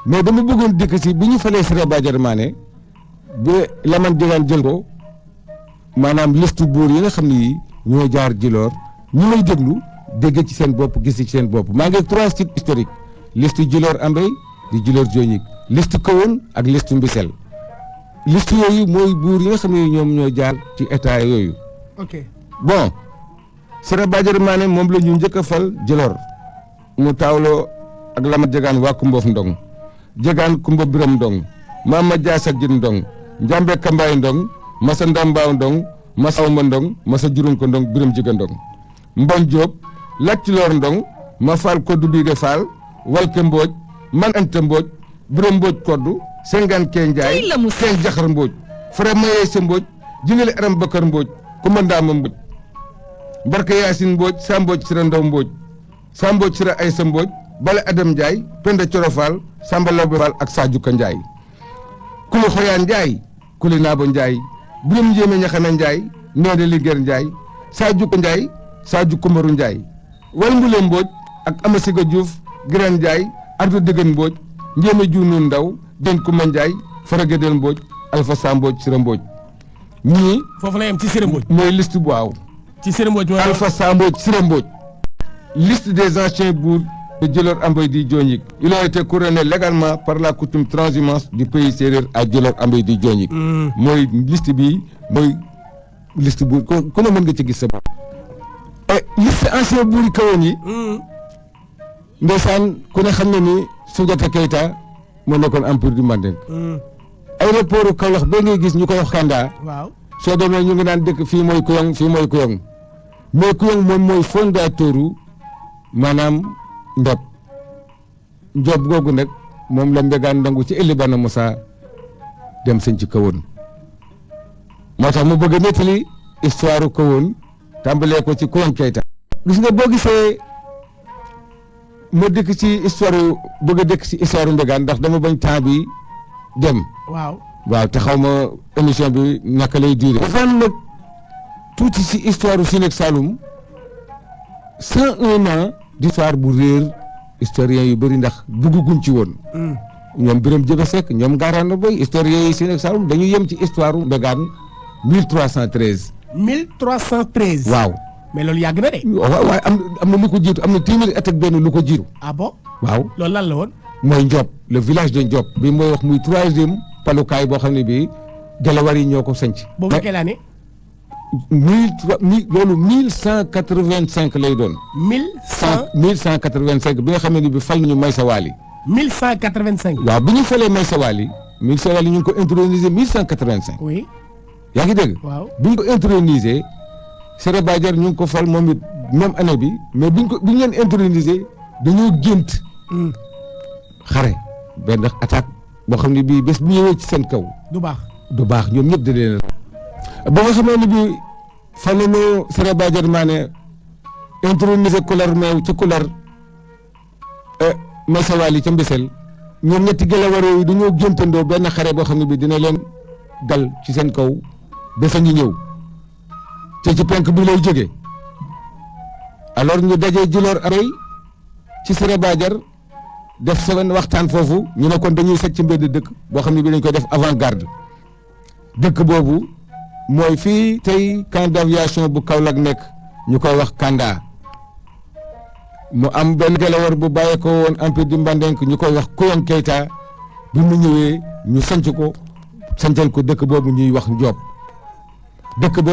mais dama bëggoon dikk si bi ñu falee Sira Badiar Mané ba Lamane Diegane jël ko maanaam listu buur yi nga xam ne yi ñoo jaar Djilor ñu may déglu dégg ci seen bopp gis ci seen bopp maa ngi 3 sites historiques liste Djilor Ambey di Djilor Diognic liste Kahone ak liste Mbissel liste yooyu mooy buur yi nga xam ne ñoom ñoo jaar ci état yooyu.
ok
bon Sira Badiar Mané moom la ñu njëkk a fal Djilor mu taawloo ak Lamane Diegane waa Kumboof Ndong Diegane Kumba Biram Ndong Mama Dias ak Jin Ndong Njambe Kambaay Ndong Masa Ndambaaw Ndong Masa Awma Ndong Masa Jurunko Ndong Biram Jiga Ndong Mbon Diop Lat Djilor Ndong ma Fall Koddu Biige Fall Walke Mbooj Man Anta Mbooj Biram Mbooj Koddu Sengaan Kee Njaay Kee Jaxar Mbooj Fara Mayee Sa Mbooj Jingale Aram Bakar Mbooj Kumba Ndaama Mbooj Barka Yaasin Mbooj Sa Mbooj Sira Ndaw Mbooj Sa Mbooj Sira Aysa Mbooj Bale Adam Njaay Penda Coro Fall Samba Lawbe Fall ak Sajuka Njaay Kuli Xoyaan Njaay Kuli Naabo Njaay Biram Njéeme Ñaxana Njaay Neene Lingeer Njaay Sajuka Njaay Saju Kumaru Njaay Wal Mbule Mbooj ak Amasiga Diouf Giran Njaay Ardu Dëgën Mbooj Njéeme Juunu Ndaw Den Kuma Njaay Faragedel Mbooj Alpha Sa Mbooj Sira Mbooj ñii
foofu la yem ci Sira Mbooj
mooy liste bu waaw
ci Sira Mbooj mooy
Alpha Sa Mbooj Sira Mbooj liste des anciens bourgs de Djilor Ambey di Diognic. Ils ont été couronnés légalement par la coutume transhumance du pays sérère à Djilor Ambey di Diognic. mooy liste bi mooy liste bu ku ne mën nga ci gis sa bopp. et liste anciens bourgs yi Kahone yi. ndeysaan ku ne xam na ni Soundiata Keita moo nekkoon empire du Mandeng. aéroport Kaolack ba ngay gis ñu koy wax Kanda.
waaw
soo demee ñu ngi naan dëkk fii mooy Kuyong fii mooy Kuyong mais Kuyong moom mooy fondateur maanaam Njob googu nag moom la Mbégaan Ndangu ci Ely Bana Moussa dem sëñ ci Kahone moo tax mu bëgg a nettali histoire Kahone tàmbalee ko ci Kuyong Keita. gis nga boo gisee ma dëkk ci histoire bëgg a dëkk ci histoire Mbégaan ndax dama bañ temps bi dem. waaw te xaw ma émission bi naka lay duré. dafa am nag tuuti ci histoire Sine Saloum 101 ans d'histoire bu réer historiens yu bëri ndax dugguñ ci woon. ñoom Birame Jëbe Seck ñoom Garana Boy historiens yi Sine Saloum dañu yem ci histoire Mbégaan 1313.
1313.
waaw.
mais loolu yàgg na de.
waaw waaye am na lu ko jiitu am na téeméeri at ak benn lu ko jiitu.
ah bon.
waaw
loolu lan la woon.
mooy Ndiob le village de Ndiob bi mooy wax muy 3e palukaay boo xam ne bii Gelawar yi ñoo ko sanc.
boo fekkee laa ne.
loolu 1185 lay doon. 1185 bi nga xam ne bi fal nañu Maysa Wali.
1185.
waaw bi ñu falee Maysa Wali ñu ngi ko introniser 1185.
oui.
yaa ngi dégg.
waaw
bi ñu ko introniser Sira Badiar ñu ngi ko fal moom it même année bi mais bi ñu leen introniser dañoo gént. xare benn attaque boo xam ne bii bés bu ñëwee ci seen kaw. du baax ñoom ñëpp da leen ba nga xamee ne bii fan la ñu Sira Badiar Mané introniser Kular meew ca Kular Maysa Wali ca Mbissel ñoom ñetti Gelawar yooyu dañoo géntandoo benn xare boo xam ne bii dina leen dal ci seen kaw bés a ngi ñëw te ci penk bi lay jógee alors ñu dajee Djilor Ambey ci Sira Badiar def seen waxtaan foofu ñu ne kon dañuy sàcc ci mbedd dëkk boo xam ne bii dañ koy def avant garde dëkk boobu mooy fii tey camp d'aviation bu Kaolack nekk ñu koy wax Kanda mu am benn Gelawar bu bàyyee ko woon empire du Mandeng ñu koy wax Kuyong Keita bi mu ñëwee ñu sancal ko dëkk boobu ñuy wax Ndiob dëkk ba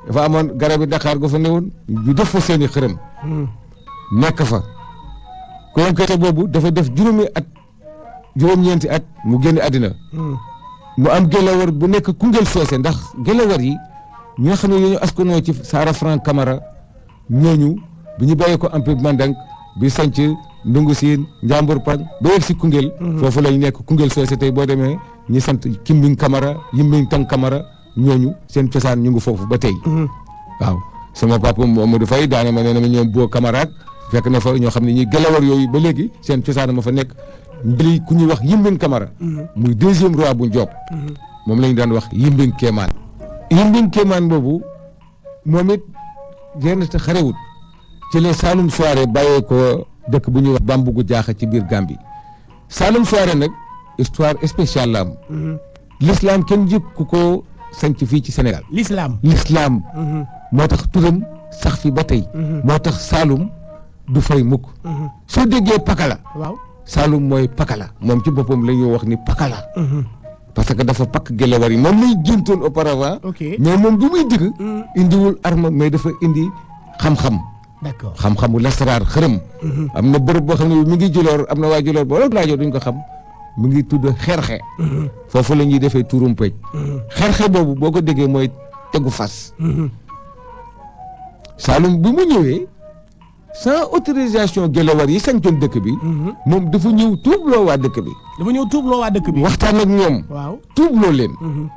dafa amoon garabi Dakar gu fa newoon ñu def fa seeni xërëm nekk fa Kouyaté boobu dafa def juróom-ñeenti at mu génn àddina mu am Gelawar bu nekk Koungheul Socé ndax Gelawar yi ñi nga xam ne ñooñu askanoo ci Sara Franc Camara ñooñu bi ñu bàyyee ko Empire Mandang bi sanc Ndungu Siin Njambur Pan ba yegg si Koungheul foofu lañ nekk Koungheul Socé tey boo demee ñi sant Kimbing Camara Yimbing Tang Camara ñooñu seen cosaan ñu ngi foofu ba tey waaw sama papa Mamadou Faye daane ma nee na ma ñoom boo Camara fekk na fa ñoo xam ne ñi Gelawar yooyu ba léegi seen cosaan ma fa nekk njëli ku ñuy wax Yimbing Camara muy deuxième roi bu Ndiop moom la ñu daan wax Yimbing Kéemaan boobu moom it genn te xarewut ci les Saloum Soirée bàyyee ko dëkk bu ñuy wax Bambougou Diakha ci biir Gambie Saloum Soirée nag histoire spéciale la am l'islam kenn jëkku ko sanc fii ci Sénégal
l'islam
moo tax turam sax fi ba tey moo tax Saloum du fay mukk soo déggee Pakala
waaw
Saloum mooy Pakala moom ci boppam la ñuy wax ni Pakala parce que dafa pakk Gelawar yi moom lay géntoon auparavant mais moom bi muy digg indiwul arme mais dafa indi xam-xam
d'accord
xam-xamu lasaraar xërëm am na bërëb boo xam ne mi ngi Djilor am na waa Djilor boo laajoo duñ ko xam mu ngi tudd xerxe foofu la ñuy defee turum pëj xerxe boobu boo ko déggee mooy tegu fas Saloum bi mu ñëwee sans autorisation Gelawar yi sañcoon dëkk bi moom dafa ñëw tuubloo waa dëkk bi waxtaan ak ñoom
waaw
tuubloo leen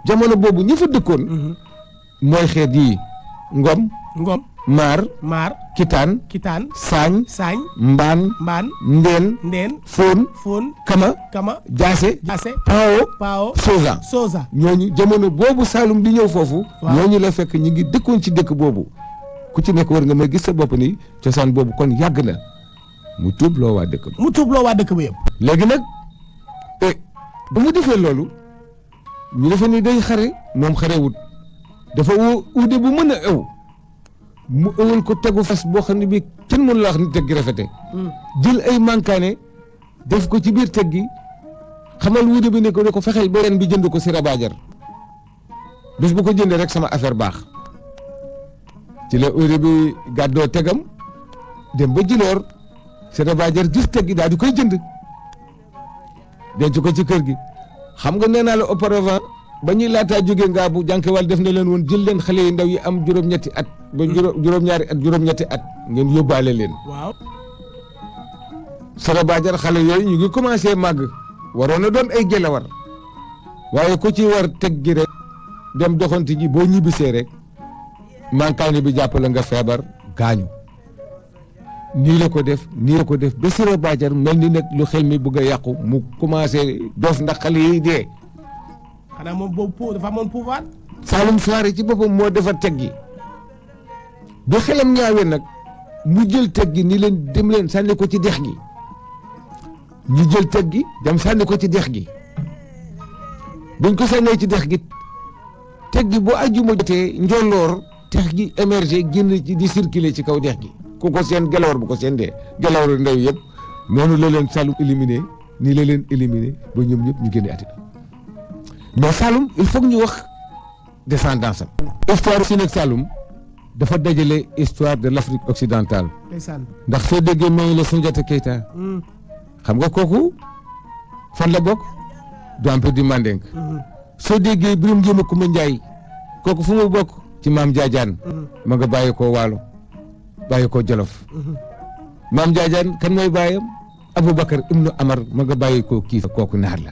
jamono boobu ñi fa dëkkoon mooy xeet yi ngom maar kitaan saañ mbaan ndeen fóon kama jaase pao soza ñooñu jamono boobu Saloum di ñëw foofu ñooñu la fekk ñi ngi dëkkoon ci dëkk boobu ku ci nekk war nga may gis sa bopp ni cosaan boobu kon yàgg na mu tuubloo waa dëkk bi
yëpp
léegi nag ba mu defee loolu ñu defe ni day xare moom xarewut dafa uude bu mën a ew mu ëwal ko tegu fas boo xam ne bii kenn mënu la wax ni teg gi rafete jël ay mankaane def ko ci biir teg gi xamal wuude bi ne ko fexeel ba ren bi jënd ko si Rabajar bés bu ko jëndee rek sama affaire baax ci la uude bi gàddoo tegam dem ba Djilor si Rabajar gis teg gi daal di koy jënd denc ko ci kër gi xam nga nee naa la auparavant ba ñuy laataa jógee ngaa bu jànkewal def na leen woon jël leen xale yu ndaw yi am juróom-ñetti at ba juróom-ñaari at juróom-ñetti at ngeen yóbbaale leen
waaw
Sarabajar xale yooyu ñu ngi commencé màgg waroon na doon ay Gelawar waaye ku ci war teg gi rek dem doxanti ji boo ñibbisee rek mankaani bi jàppale nga feebar gaañu nii la ko def ba Sarabajar mel ni nag lu xel mi bëgg a yàqu mu commencé doof ndax xale yi dee
xanaa moom boobu dafa amoon pouvoir
Saloum Soirée ci boppam moo defar teg gi ba xelam ñaawee nag mu jël teg gi ni leen dem leen sànni ko ci dex gi ñu jël teg gi dem sànni ko ci dex gi buñ ko sànnee ci dex gi teg gi boo àjjuma jotee njolloor dex gi émergé génn ci di circuler ci kaw dex gi ku ko seen Gelawar bu ko seen dee Gelawar ndaw yëpp noonu la leen Saloum éliminé nii la leen éliminé ba ñoom ñëpp ñu génne àddina mais Saloum il faut que ñu wax descendance am histoire si nag Saloum dafa dajale histoire de l'Afrique occidentale ndax soo déggee mooy la Soundiata Keita xam nga kooku fan la bokk du Empire du Manding soo déggee Birame Ndiémé Koumba Ndiaye kooku fu mu bokk ci Maam Jaajaan ma nga bàyyi koo Waalo bàyyi koo Jolof Maam Jaajaan kan mooy bàyyam Aboubacar Ibnu Amar ma nga bàyyi koo kii kooku naar la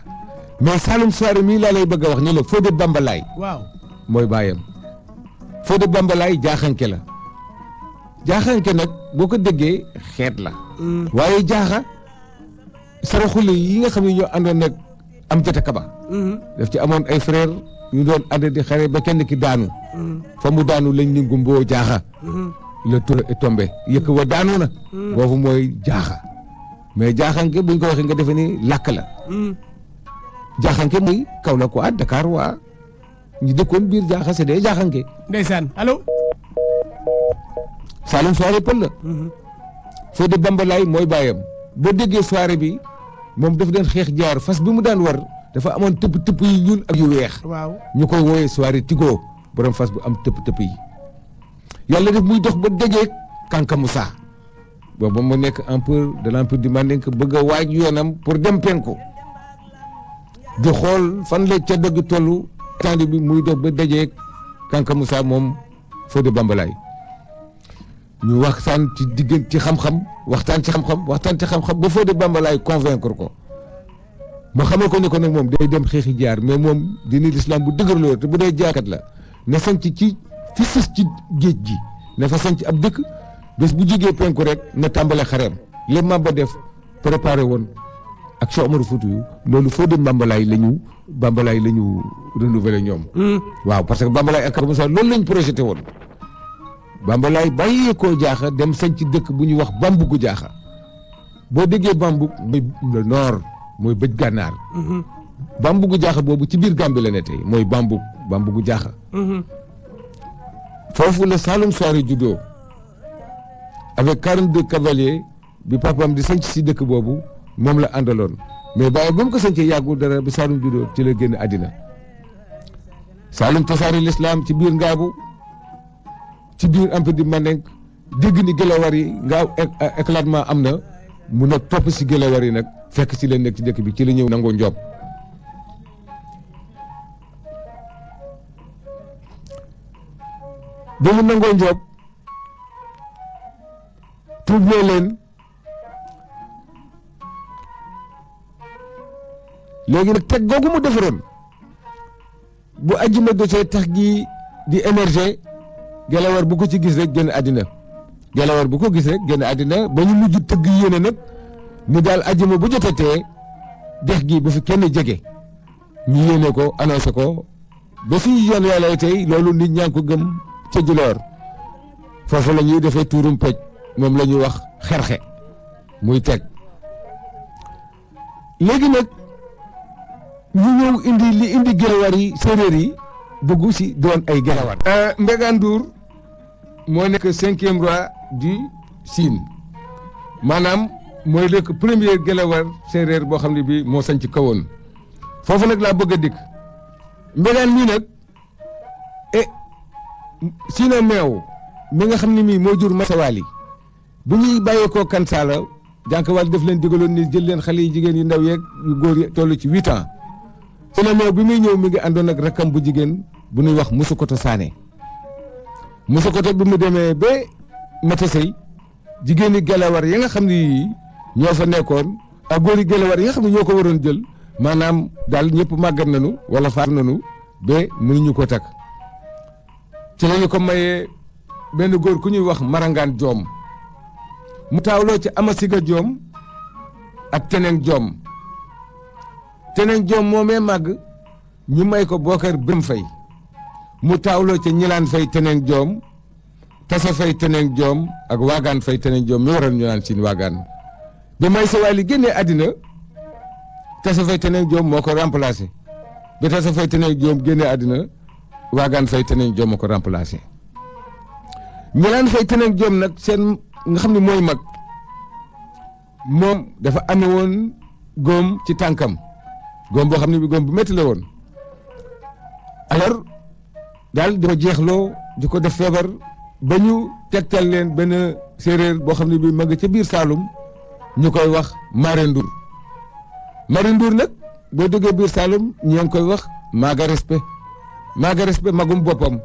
mais Saloum Soirée mii laa lay bëgg a wax ni la Fodé Bambalaay
waaw
mooy bàyyam Fodé Bambalaay jaaxanke la jaaxanke nag boo ko déggee xeet la waaye jaaxa saraxule yi nga xam ne ñoo àndoon nag am jota kaba daf ci amoon ay frère ñu doon ànd di xare ba kenn ki daanu fa mu daanu lañ ni ngumboo jaaxa le tour est tombé yëkk wa daanu na boobu mooy jaaxa mais jaaxanke buñ ko waxee nga defe ni làkk la jaaxanke mooy Kaolack waa Dakar waa ñu dëkkoon biir jaaxa c'est des jaaxanke
ndeysaan allo
Saloum Soirée pël la Fodé Bambalaay mooy bàyyam boo déggee soirée bi moom dafa doon xeex jaar fas bi mu daan war dafa amoon tëpp yu ñuul ak yu weex
waaw
ñu koy wooyee soirée Tigo borom fas bu am tëpp yi yàlla def muy dox ba déggee Kanka Moussa booba mu nekk empereur de l'empire du Mandinka bëgg a waaj yoonam pour dem penku di xool fan la ca dëgg tollu tànn bi muy dox ba dajeeg Kanka Moussa moom Fodé Bambalaye ñu waxtaan ci diggante ci xam-xam waxtaan ci xam-xam ba Fodé Bambalaye convaincre ko mu xamal ko ne ko nag moom day dem xeexi jaar mais moom dina l'islam bu dëgër la te bu dee jaarkat la na sanc ci fi sës ci géej gi na fa sanc ab dëkk bés bu jógee penku rek na tàmbale xareem lépp ma ba def préparé woon ak Cheikh Omar Foutiyou loolu Fodé Bambalaye la ñu renouveler ñoom. waaw parce que Bambalaye ak Kanka Moussa loolu lañ projeté woon. Bambalaye bàyyee koo jaaxa dem sanc dëkk bu ñuy wax Bambugu jaaxa boo déggee Bambug mooy le nord mooy bëj gànnaar. Bambugu jaaxa boobu ci biir Gambie la ne tey mooy Bambugu jaaxa. foofu la Saloum Souare juddoo avec 42 cavaliers bi papam di sanc si dëkk boobu moom la àndaloon mais bàyyi ba mu ko sancee yàggul dara bi Saloum juddoo ci la génn àddina Saloum tasaare l'islam ci biir Ngaabu ci biir empire du Mandinka dégg ni Gelawar yi Ngaaw éclatement am na mu nag topp si Gelawar yi nag fekk si leen nekk ci dëkk bi ci la ñëw nangoo Njoob ba mu nangoo Njoob tuubloo leen léegi nag teg googu mu defaroon bu àjjuma dosee tax gi di émerger Gelawar bu ko ci gis rek génn àddina Gelawar bu ko gis rek génn àddina ba ñu mujj tëgg yéene nag ni daal àjjuma bu jotatee dex gi bu fi kenn jege ñu yéene ko annoncé ko ba fi yoon yàlla tey loolu nit ñaa ngi ko gëm ca Djilor foofu la ñuy defee tuurum pej moom la ñuy wax xerxe muy teg léegi nag ñu ñëw indi li indi Gelawar yi séeréer yi bëggu si doon ay Gelawar. Mbégaan Ndour moo nekk 5e roi du Sine maanaam mooy nekk premier Gelawar séeréer boo xam ne bii moo sañ ci kawoon foofu nag laa bëgg a dikk Mbégaan mii nag Sina Meew mi nga xam ne mii moo jur Masawali bu ñuy bàyyeekoo Kansala jànkuwal def leen digaloon ni jël leen xale yi jigéen yu ndaw yeeg yu góor yi toll ci 8 ans. Sina Meew bi muy ñëw mi ngi àndoon ak rakkam bu jigéen bu ñuy wax Musukoto Sané Musukoto bi mu demee ba Matasey jigéeni Gelawar yi nga xam ne ñoo fa nekkoon ak góori Gelawar yi nga xam ne ñoo ko waroon jël maanaam daal ñëpp màggat nañu wala faat nañu ba mënuñu ko takk ci lañu ko mayee benn góor ku ñuy wax Marangaan Joom mu taawloo ci Amasiga Joom ak Teneng Joom Teneng Joom moomee màgg ñu may ko Bokar Birame Fay mu taawloo ca Ñilaan Fay Teneng Joom Tasa Fay Teneng Joom ak Waagaan Fay Teneng Joom mi waral ñu naan siin Waagaan bi may sa wàlli génnee àddina Tasa Fay Teneng Joom moo ko remplacé bi Tasa Fay Teneng Joom génnee àddina Waagaan Fay Teneng Joom moo ko remplacé Ñilaan Fay Teneng Joom nag seen nga xam ne mooy mag moom dafa amee woon góom ci tànkam góom boo xam ne bi góom bu métti la woon alors daal di ko jeexloo di ko def feebar ba ñu tegtal leen benn séeréer boo xam ne bi ma nga ca biir Saalum ñu koy wax Mare Ndour Mare Ndour nag boo déggee biir Saalum ñoo ngi koy wax Maaga Respect magum boppam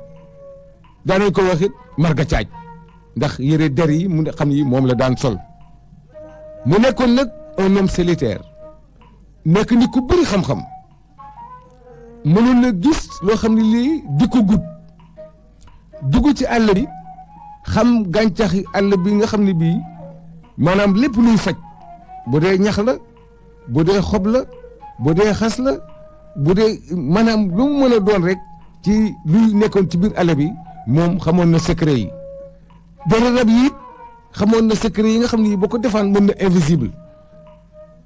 daanañ ko wax it Marga Caaj ndax yëre der yi mu xam yi moom la daan sol mu nekkoon nag un homme solitaire nekk ni ku bëri xam-xam mënoon na gis loo xam ne lii di ko gudd dugg ci àll bi xam gàncaxi àll bi nga xam ne bii maanaam lépp luy faj bu dee ñax la bu dee xob la bu dee xas la bu dee maanaam lu mu mën a doon rek ci luy nekkoon ci biir àll bi moom xamoon na secret yi dara rab yi xamoon na secret yi nga xam ne yi boo ko defaan mën na invisible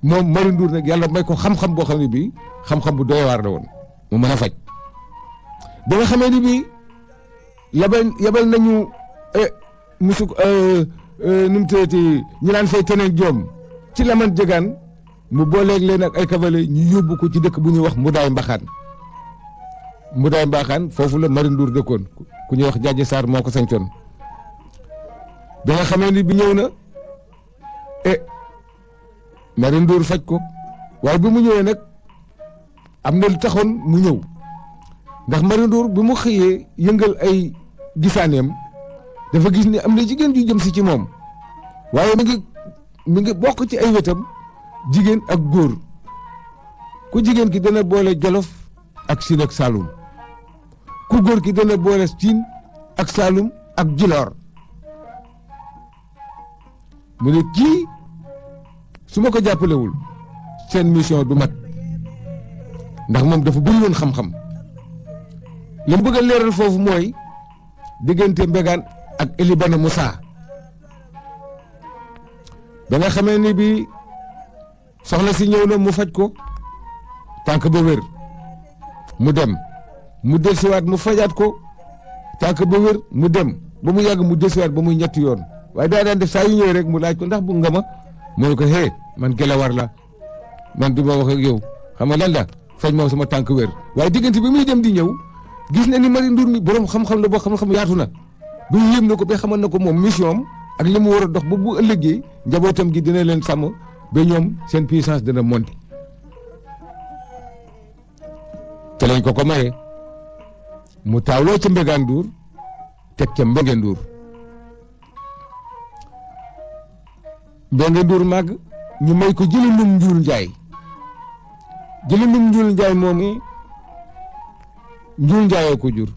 moom Mare Ndour nag yàlla may ko xam-xam boo xam ne bii xam-xam bu doy waar la woon mu mën a faj ba nga xamee ni bii yabal nañu musu nu mu tëddee ñu naan Fay Teneng Joom ci Laman Jegaan mu booleeg leen ak ay cavalier ñu yóbbu ko ci dëkk bu ñuy wax Mbudaay Mbaxaan foofu la Mare Ndour dëkkoon ku ñuy wax Jaaje Sarr moo ko sañcoon ba nga xamee ni bi ñëw na Mari Ndour faj ko waaye bi mu ñëwee nag am na lu taxoon mu ñëw ndax Mari Ndour bi mu xëyee yëngal ay gisaaneem dafa gis ni am na jigéen ju jëm si ci moom waaye mi ngi bokk ci ay wetam jigéen ak góor ku jigéen ki dana boole Jolof ak Siin ak Saalum ku góor ki dana boole Siin ak Saalum ak Jiloor mu ne kii su ma ko jàppalewul seen mission du mat ndax moom dafa bëri woon xam-xam li mu bëgg a leeral foofu mooy diggante Mbégaan ak Elibana Moussa ba nga xamee ni bi soxna si ñëw na mu faj ko tànk ba wér mu dem mu delsiwaat mu fajaat ko tànk ba wér mu dem ba mu yàgg mu delsiwaat ba muy ñetti yoon waaye daa daan def saa yu ñëwee rek mu laaj ko ndax bu nga ma mu ne ko hé man Gelawar la man du ma wax ak yow xam nga lan la faj moom sama tànk wér waaye diggante bi muy dem di ñëw gis na ni Mari Ndour mi borom xam-xam la boo xam-xam yaatu na bu yéem na ko ba xamal na ko moom mission am ak li mu war a dox ba bu ëllëgee njabootam gi dina leen sàmm ba ñoom seen puissance dina monter te lañ ko maye mu taawloo ca Mbégaan Ndour teg ca Mbengue Ndour Mbengue Ndour màgg ñu may ko Jëlinum Njuul Njaay Jëlinum Njuul Njaay moomi Njuul Njaayoo ko jur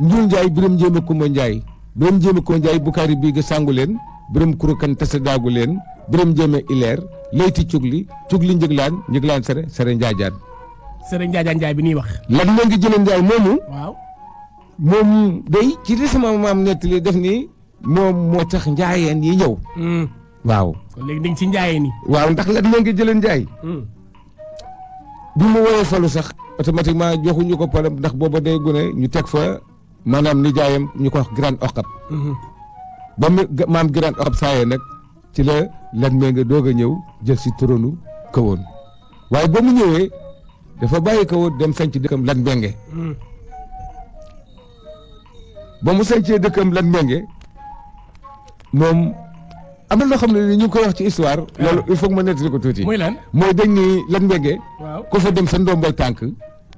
Njuul Njaay Biram Njéeme Kumba Njaay Biram Njéeme Kumba Njaay Bukari bii ga sàngu leen Biram Kurukan tasa daagu leen Biram Njéeme Ileer Leyti Cugli Njëglaan Sere Njaajaan
Sëriñ Njaajaan Njaay bi ñuy wax
lan moo ngi jëlee Njaay moomu
waaw
moom day ci li sama maam nettali def ni moom moo tax njaayeen yi ñëw waaw
kon léegi dañ ci njaayeen yi
waaw ndax lan moo ngi jëlee Njaay bi mu woowee falu sax automatiquement joxuñu ko problème ndax booba day gune ñu teg fa maanaam nijaayam ñu ko wax Grand Okap ba mu maam Grand Okap saayee nag ci la lan mee nga doog a ñëw jël si turonu kawoon waaye ba mu ñëwee dafa bàyyi kawoon dem sanc dëkkam lan mbenge ba mu sancee dëkkam lan mbenge moom am na loo xam ne ni ñu ngi koy wax ci histoire loolu il faut que ma nettali ko tuuti
muy lan
mooy dañ ni lan mbenge
waaw
ko fa dem sa ndombal tànk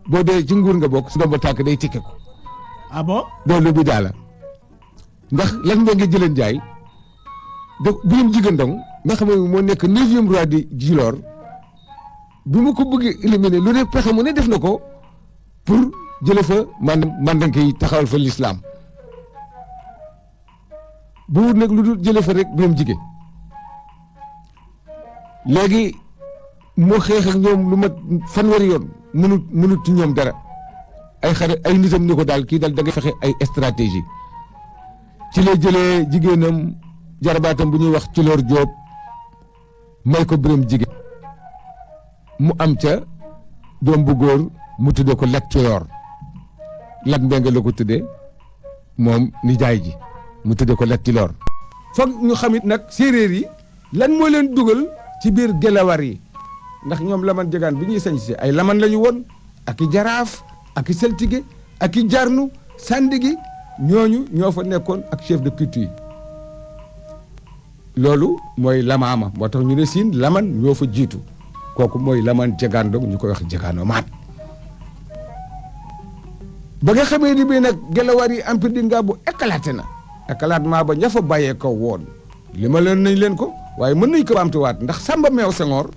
boo dee ci nguur nga bokk sa ndombal tànk day tikke ko
ah bon
loolu bi daala ndax lan mbenge jëleen Njaay de Biram Jigéen Ndong nga xam ne moo nekk 9e roi di Djilor bi mu ko bëggee éliminer lu ne pexe mu ne def na ko pour jële fa mandanke yi taxawal fa l'islam bu wut nag lu dul jële fa rek Biram Jigéen léegi moo xeex ak ñoom lu mat fanweeri yoon mënut ci ñoom dara ay xare ay nitam ni ko daal kii daal da ngay fexe ay stratégie ci la jëlee jigéenam jarabaatam bu ñuy wax Culóor Jóob may ko Biram Jigéen mu am ca doom bu góor mu tudde ko Lat Culóor Lat Mbenge la ko tudde moom nijaay ji mu tudde ko Lat Culóor foog ñu xamit nag séeréer yi lan moo leen dugal ci biir Gelawar yi ndax ñoom laman jegaan bi ñuy sañ si ay laman la ñu woon ak i jaraaf ak i seltige ak i jarnu sandigi ñooñu ñoo fa nekkoon ak chef de culture loolu mooy lamaama moo tax ñu ne siin laman ñoo fa jiitu kooku mooy laman jegaan dog ñu koy wax jegaano maat ba nga xamee ni bii nag Gelawar yi empire di Ngaabu éclaté na éclatement ba ña fa bàyyee ko woon li ma leen nañ leen ko waaye mën nañ ko baamtuwaat ndax Samba Meew Senghor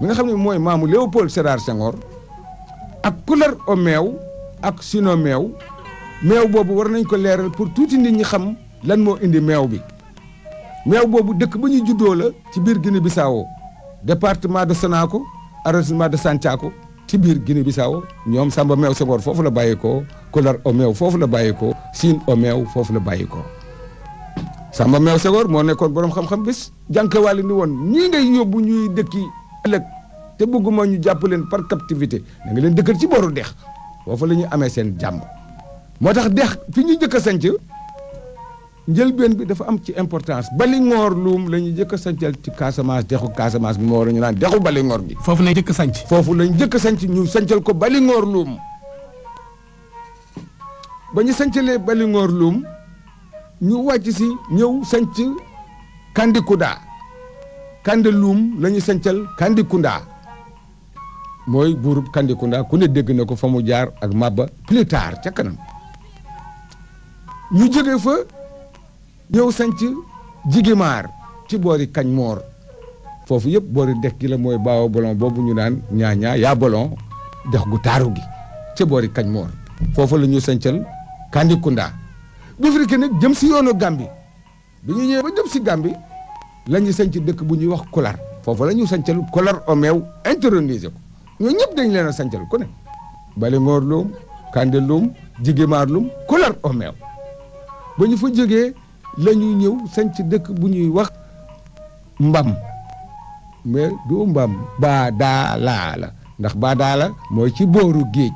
mi nga xam ne mooy maamu Léopold Sédar Senghor ak Couleur au Meew ak Sino Meew meew boobu war nañ ko leeral pour tuuti nit ñi xam lan moo indi meew bi meew boobu dëkk ba ñu juddoo la ci biir Guinée-Bissau département de Sonako arrondissement de Santiago ci biir Guinée-Bissau ñoom Samba Meew Senghor foofu la bàyyeekoo Couleur au Meew foofu la bàyyeekoo Sine au Meew foofu la bàyyeekoo Samba Meew Senghor moo nekkoon borom xam-xam bis jànkewaale ni woon ñii ngay yóbbu ñuy dëkki ëllëg te bëgguma ñu jàpp leen par captivité da nga leen dëkkal ci boru dex foofu la ñu amee seen jàmm moo tax dex fi ñu jëkk a sanc njëlbeen bi dafa am ci importance Balingoor Luum la ñu jëkk a sancal ci Casamance dexu Casamance bi moo war a ñu naan dexu Balingoor bi
foofu lañ jëkk a sanc
foofu lañ jëkk a sanc ñu sancal ko Balingoor Luum ba ñu sancalee Balingoor Luum ñu wàcc si ñëw sanc Kandikuda Kandeloum la ñu sancal Kandikunda mooy buurub Kandikunda ku ne dégg na ko fa mu jaar ak Maba plus tard ca kanam ñu jóge fa ñëw sanc Jigimaar ci boori Kañmoor foofu yëpp boori dex gi la mooy baawa bolon boobu ñu naan ñaañaa yaa bolon dex gu taaru gi ca boori Kañmoor foofu la ñu sancal Kandikunda bu fekkee nag jëm si yoonu Gàmbi bi ñu ñëwee ba jëm si Gàmbi la ñu sanc dëkk bu ñuy wax Kolar foofu la ñu sancal Kolar Omeew introniser ko ñoo ñëpp dañ leen a sancal ku ne Balingoor Loum Kandeloum Jigimaar Loum Kolar Omeew ba ñu fa jógee la ñu ñëw sanc dëkk bu ñuy wax Mbam mais du Mbam Baadaala la ndax Baadaala mooy ci booru géej.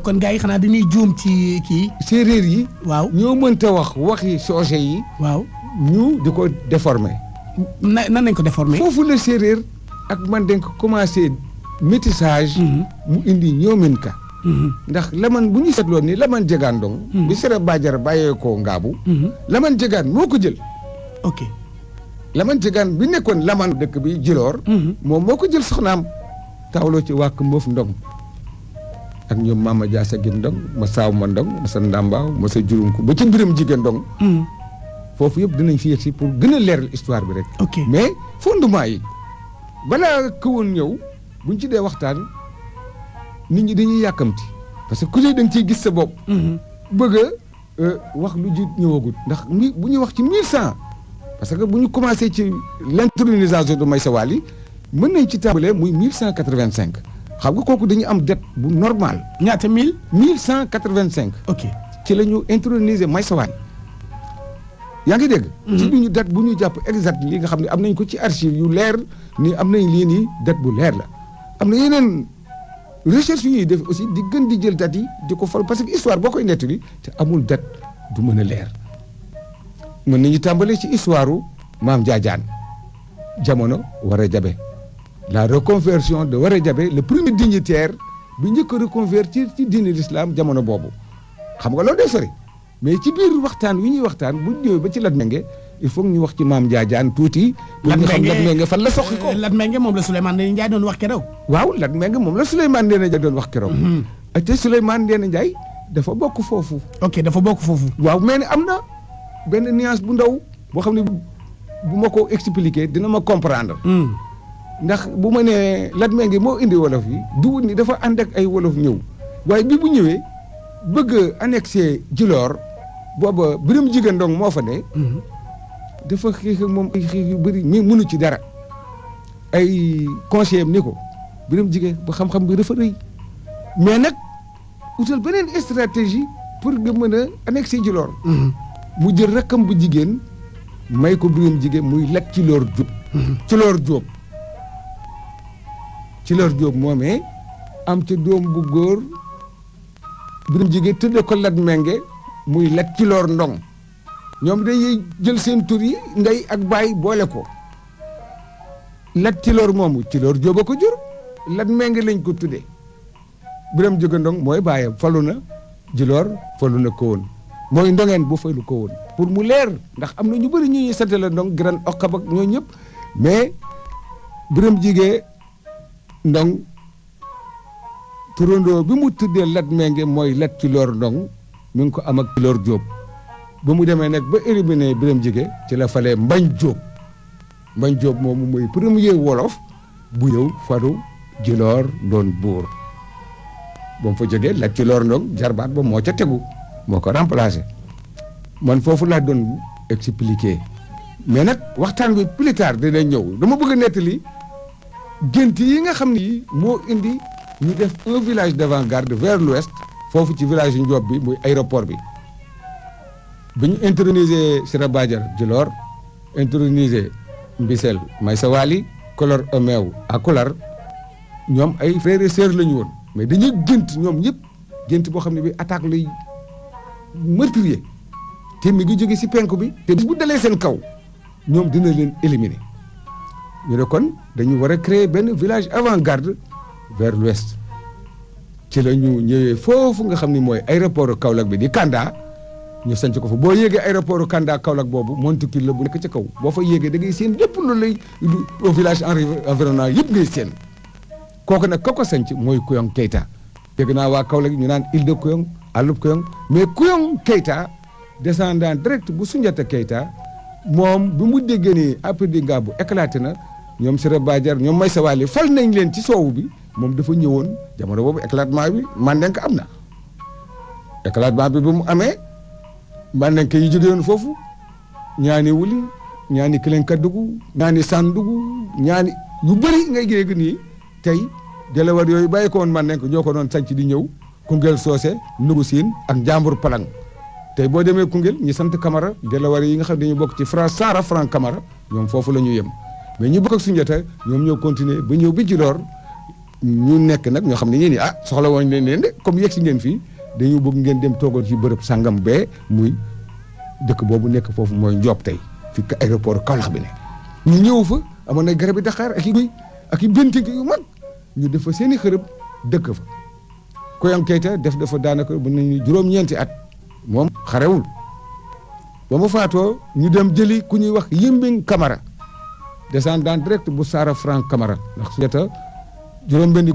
kon gars yi xanaa dañuy juum ci kii.
séeréer yi.
waaw
ñoo mënta wax waxi soose yi.
waaw
ñu di ko déformer.
nan nañ ko déformer.
foofu la séeréer ak man dañ ko commencé métissage. mu indi ñoominka. ndax laman bu ñu seetloo ni laman jegaan dong. bi Sere Badiara bàyyeekoo Ngaabu. laman jegaan moo ko jël.
ok
laman jegaan bi nekkoon laman dëkk bi Jiloor. moom moo ko jël soxnaam. tawloo ci wàkk mboof ndong ak ñoom Mama Jaasa gi ndong ma saaw ma ndong ma sa ndàmbaaw ma sa jurumku ba ci mbiram jigéen ndong. foofu yëpp dinañ fi yegsi pour gën a leeral histoire bi rek.
ok
mais fondement yi balaa kawoon ñëw buñ ci dee waxtaan nit ñi dañuy yàkkamti parce que ku ne da nga ciy gis sa bopp. bëgg a wax lu ji ñëwagut ndax bu ñuy wax ci 1100 parce que bu ñu commencé ci l'intronisation de Maysa Wali mën nañ ci tàmbalee muy 1185 xam nga kooku dañu am date bu normal.
ñaata
1185.
ok
ci la ñu introniser Maysa Wali yaa ngi dégg. ci lu ñu date bu ñu jàpp exact li nga xam ne am nañ ko ci archive yu leer ni am nañ lii nii date bu leer la am na yeneen recherche yu ñuy def aussi di gën di jël date yi di ko fal parce que histoire boo koy nettali te amul date du mën a leer mën nañu tàmbalee ci histoire Maam Jaajaan jamono Wara Jabe la reconversion de Wara Jabe le premier dignitaire bi njëkk a reconvertir ci diine l'islam jamono boobu xam nga loolu day sori mais ci biir waxtaan wi ñuy waxtaan bu ñëwee ba ci Latmingué il faut ñu wax ci Maam Jaajaan tuuti. Latmingué fan la soxi ko.
Latmingué moom la Souleymane Ndéné Ndiaye doon wax keroog.
waaw Latmingué moom la Souleymane Ndéné Ndiaye doon wax keroog. te Souleymane Ndéné Ndiaye dafa bokk foofu.
ok dafa bokk foofu.
waaw mais ne am na benn nuance bu ndaw boo xam ne bu ma ko expliquer dina ma comprendre. ndax bu ma nee Latmingué moo indi wolof yi du ni dafa ànd ak ay wolof ñëw waaye bi bu ñëwee bëgg a annexé Djilor booba Biram Jigéen Ndong moo fa ne. dafa xeex ak moom ay xeex yu bëri mais mënu ci dara ay conseiller am ni ko Biram Jigéen ba xam-xam bi dafa rëy mais nag utal beneen stratégie pour nga mën a annexé Djilor. mu jël rakkam bu jigéen may ko Biram Jigéen muy Lat Ciloor Jóob. Ciloor Jóob Ciloor Jóob moomee am ca doom bu góor Biram Jigéen tudde ko Latmingué muy Lat Ciloor Ndong ñoom dañuy jël seen tur yi ndey ak baay boole ko Lat Ciloor moomu Ciloor Jóob a ko jur Latmingué lañ ko tuddee Biram Jigéen Ndong mooy baayam falu na Djilor falu na ko woon mooy ndongeen bu falu ko woon pour mu leer ndax am na ñu bëri ñu ñuy sant la Ndong Grand Okab ak ñoo ñëpp mais Biram Jigéen Ndong turandoo bi mu tuddee Latmingué mooy Lat Ciloor Ndong mi ngi ko am ak Ciloor Jóob ba mu demee nag ba éliminé Biram Jigéen ci la falee Mbañ Jóob Mbañ Jóob moomu mooy premier wolof bu ñëw faru Djilor doon buur ba mu fa jógee Lat Ciloor Ndong jarbaat ba moo ca tegu moo ko remplacé man foofu laa doon expliquer mais nag waxtaan bi plus tard dina ñëw dama bëgg a nettali gént yi nga xam ni moo indi ñu def un village d'avant-garde vers l'ouest foofu ci village yu Ndiob bi muy aéroport bi ñu introniser Sira Badiara Djilor introniser Mbissel Maysa Wali Kolor Omeew ak Kolar ñoom ay frères et sœurs la ñu woon mais dañuy gént ñoom ñëpp gént boo xam ne bi attaque lay meurtrier te mi ngi jóge ci penku bi te bu dalee seen kaw ñoom dina leen éliminer ñu ne kon dañu war a créer benn village avant-garde vers l'ouest ci la ñu ñëwee foofu nga xam ni mooy aéroport Kaolack bi di Kanda ñu sanc ko fa boo yéegee aéroport Kanda Kaolack boobu monticule la bu nekk ca kaw boo fa yéegee da ngay seen lépp lu lay au village environnant yëpp ngay seen kooku nag ka ko sanc mooy Kuyong Keita dégg naa waa Kaolack ñu naan île de Kuyong àllub Kuyong mais Kuyong Keita descendant direct bu Soundiata Keita moom bi mu déggee ni après di nga bu éclaté na ñoom Sira Badiar ñoom Maysa Wali fal nañ leen ci soowu bi moom dafa ñëwoon jamono boobu éclatement bi Mandenk am na éclatement bi mu amee Mandenk yi jóge woon foofu ñaani wuli ñaani Kilenkadugu ñaani Sandugu ñaani yu bëri ngay géeg nii tey delawar yooyu bàyyi ko woon Mandenk ñoo ko doon sanc di ñëw Koungheul Socé Nugu Siin ak Njambur Palang tey boo demee Koungheul ñi sant Camara delawar yi nga xam dañu bokk ci Sara Franc Camara ñoom foofu la ñu yem mais ñu bokk ak Soundiata ñoom ñoo continuer ba ñëw bi Djilor ñu nekk nag ñoo xam ne ñii soxla woon leen de comme yegg si ngeen fii dañu bëgg ngeen dem toogal ci bërëb sàngam bee muy dëkk boobu nekk foofu mooy Ndiob tey fi aéroport Kaolack bi ne ñu ñëw fa amoon na garab yi Dakar ak i guy ak i bentik yu mag ñu def fa seen i xërëb dëkk fa Kuyong Keita def dafa daanaka bu nañu juróom-ñeenti at moom xarewul ba mu faatoo ñu dem jëli ku ñuy wax Yimbing Camara descendant direct bu Sara Franc Camara ndax Soundiata juróom-benni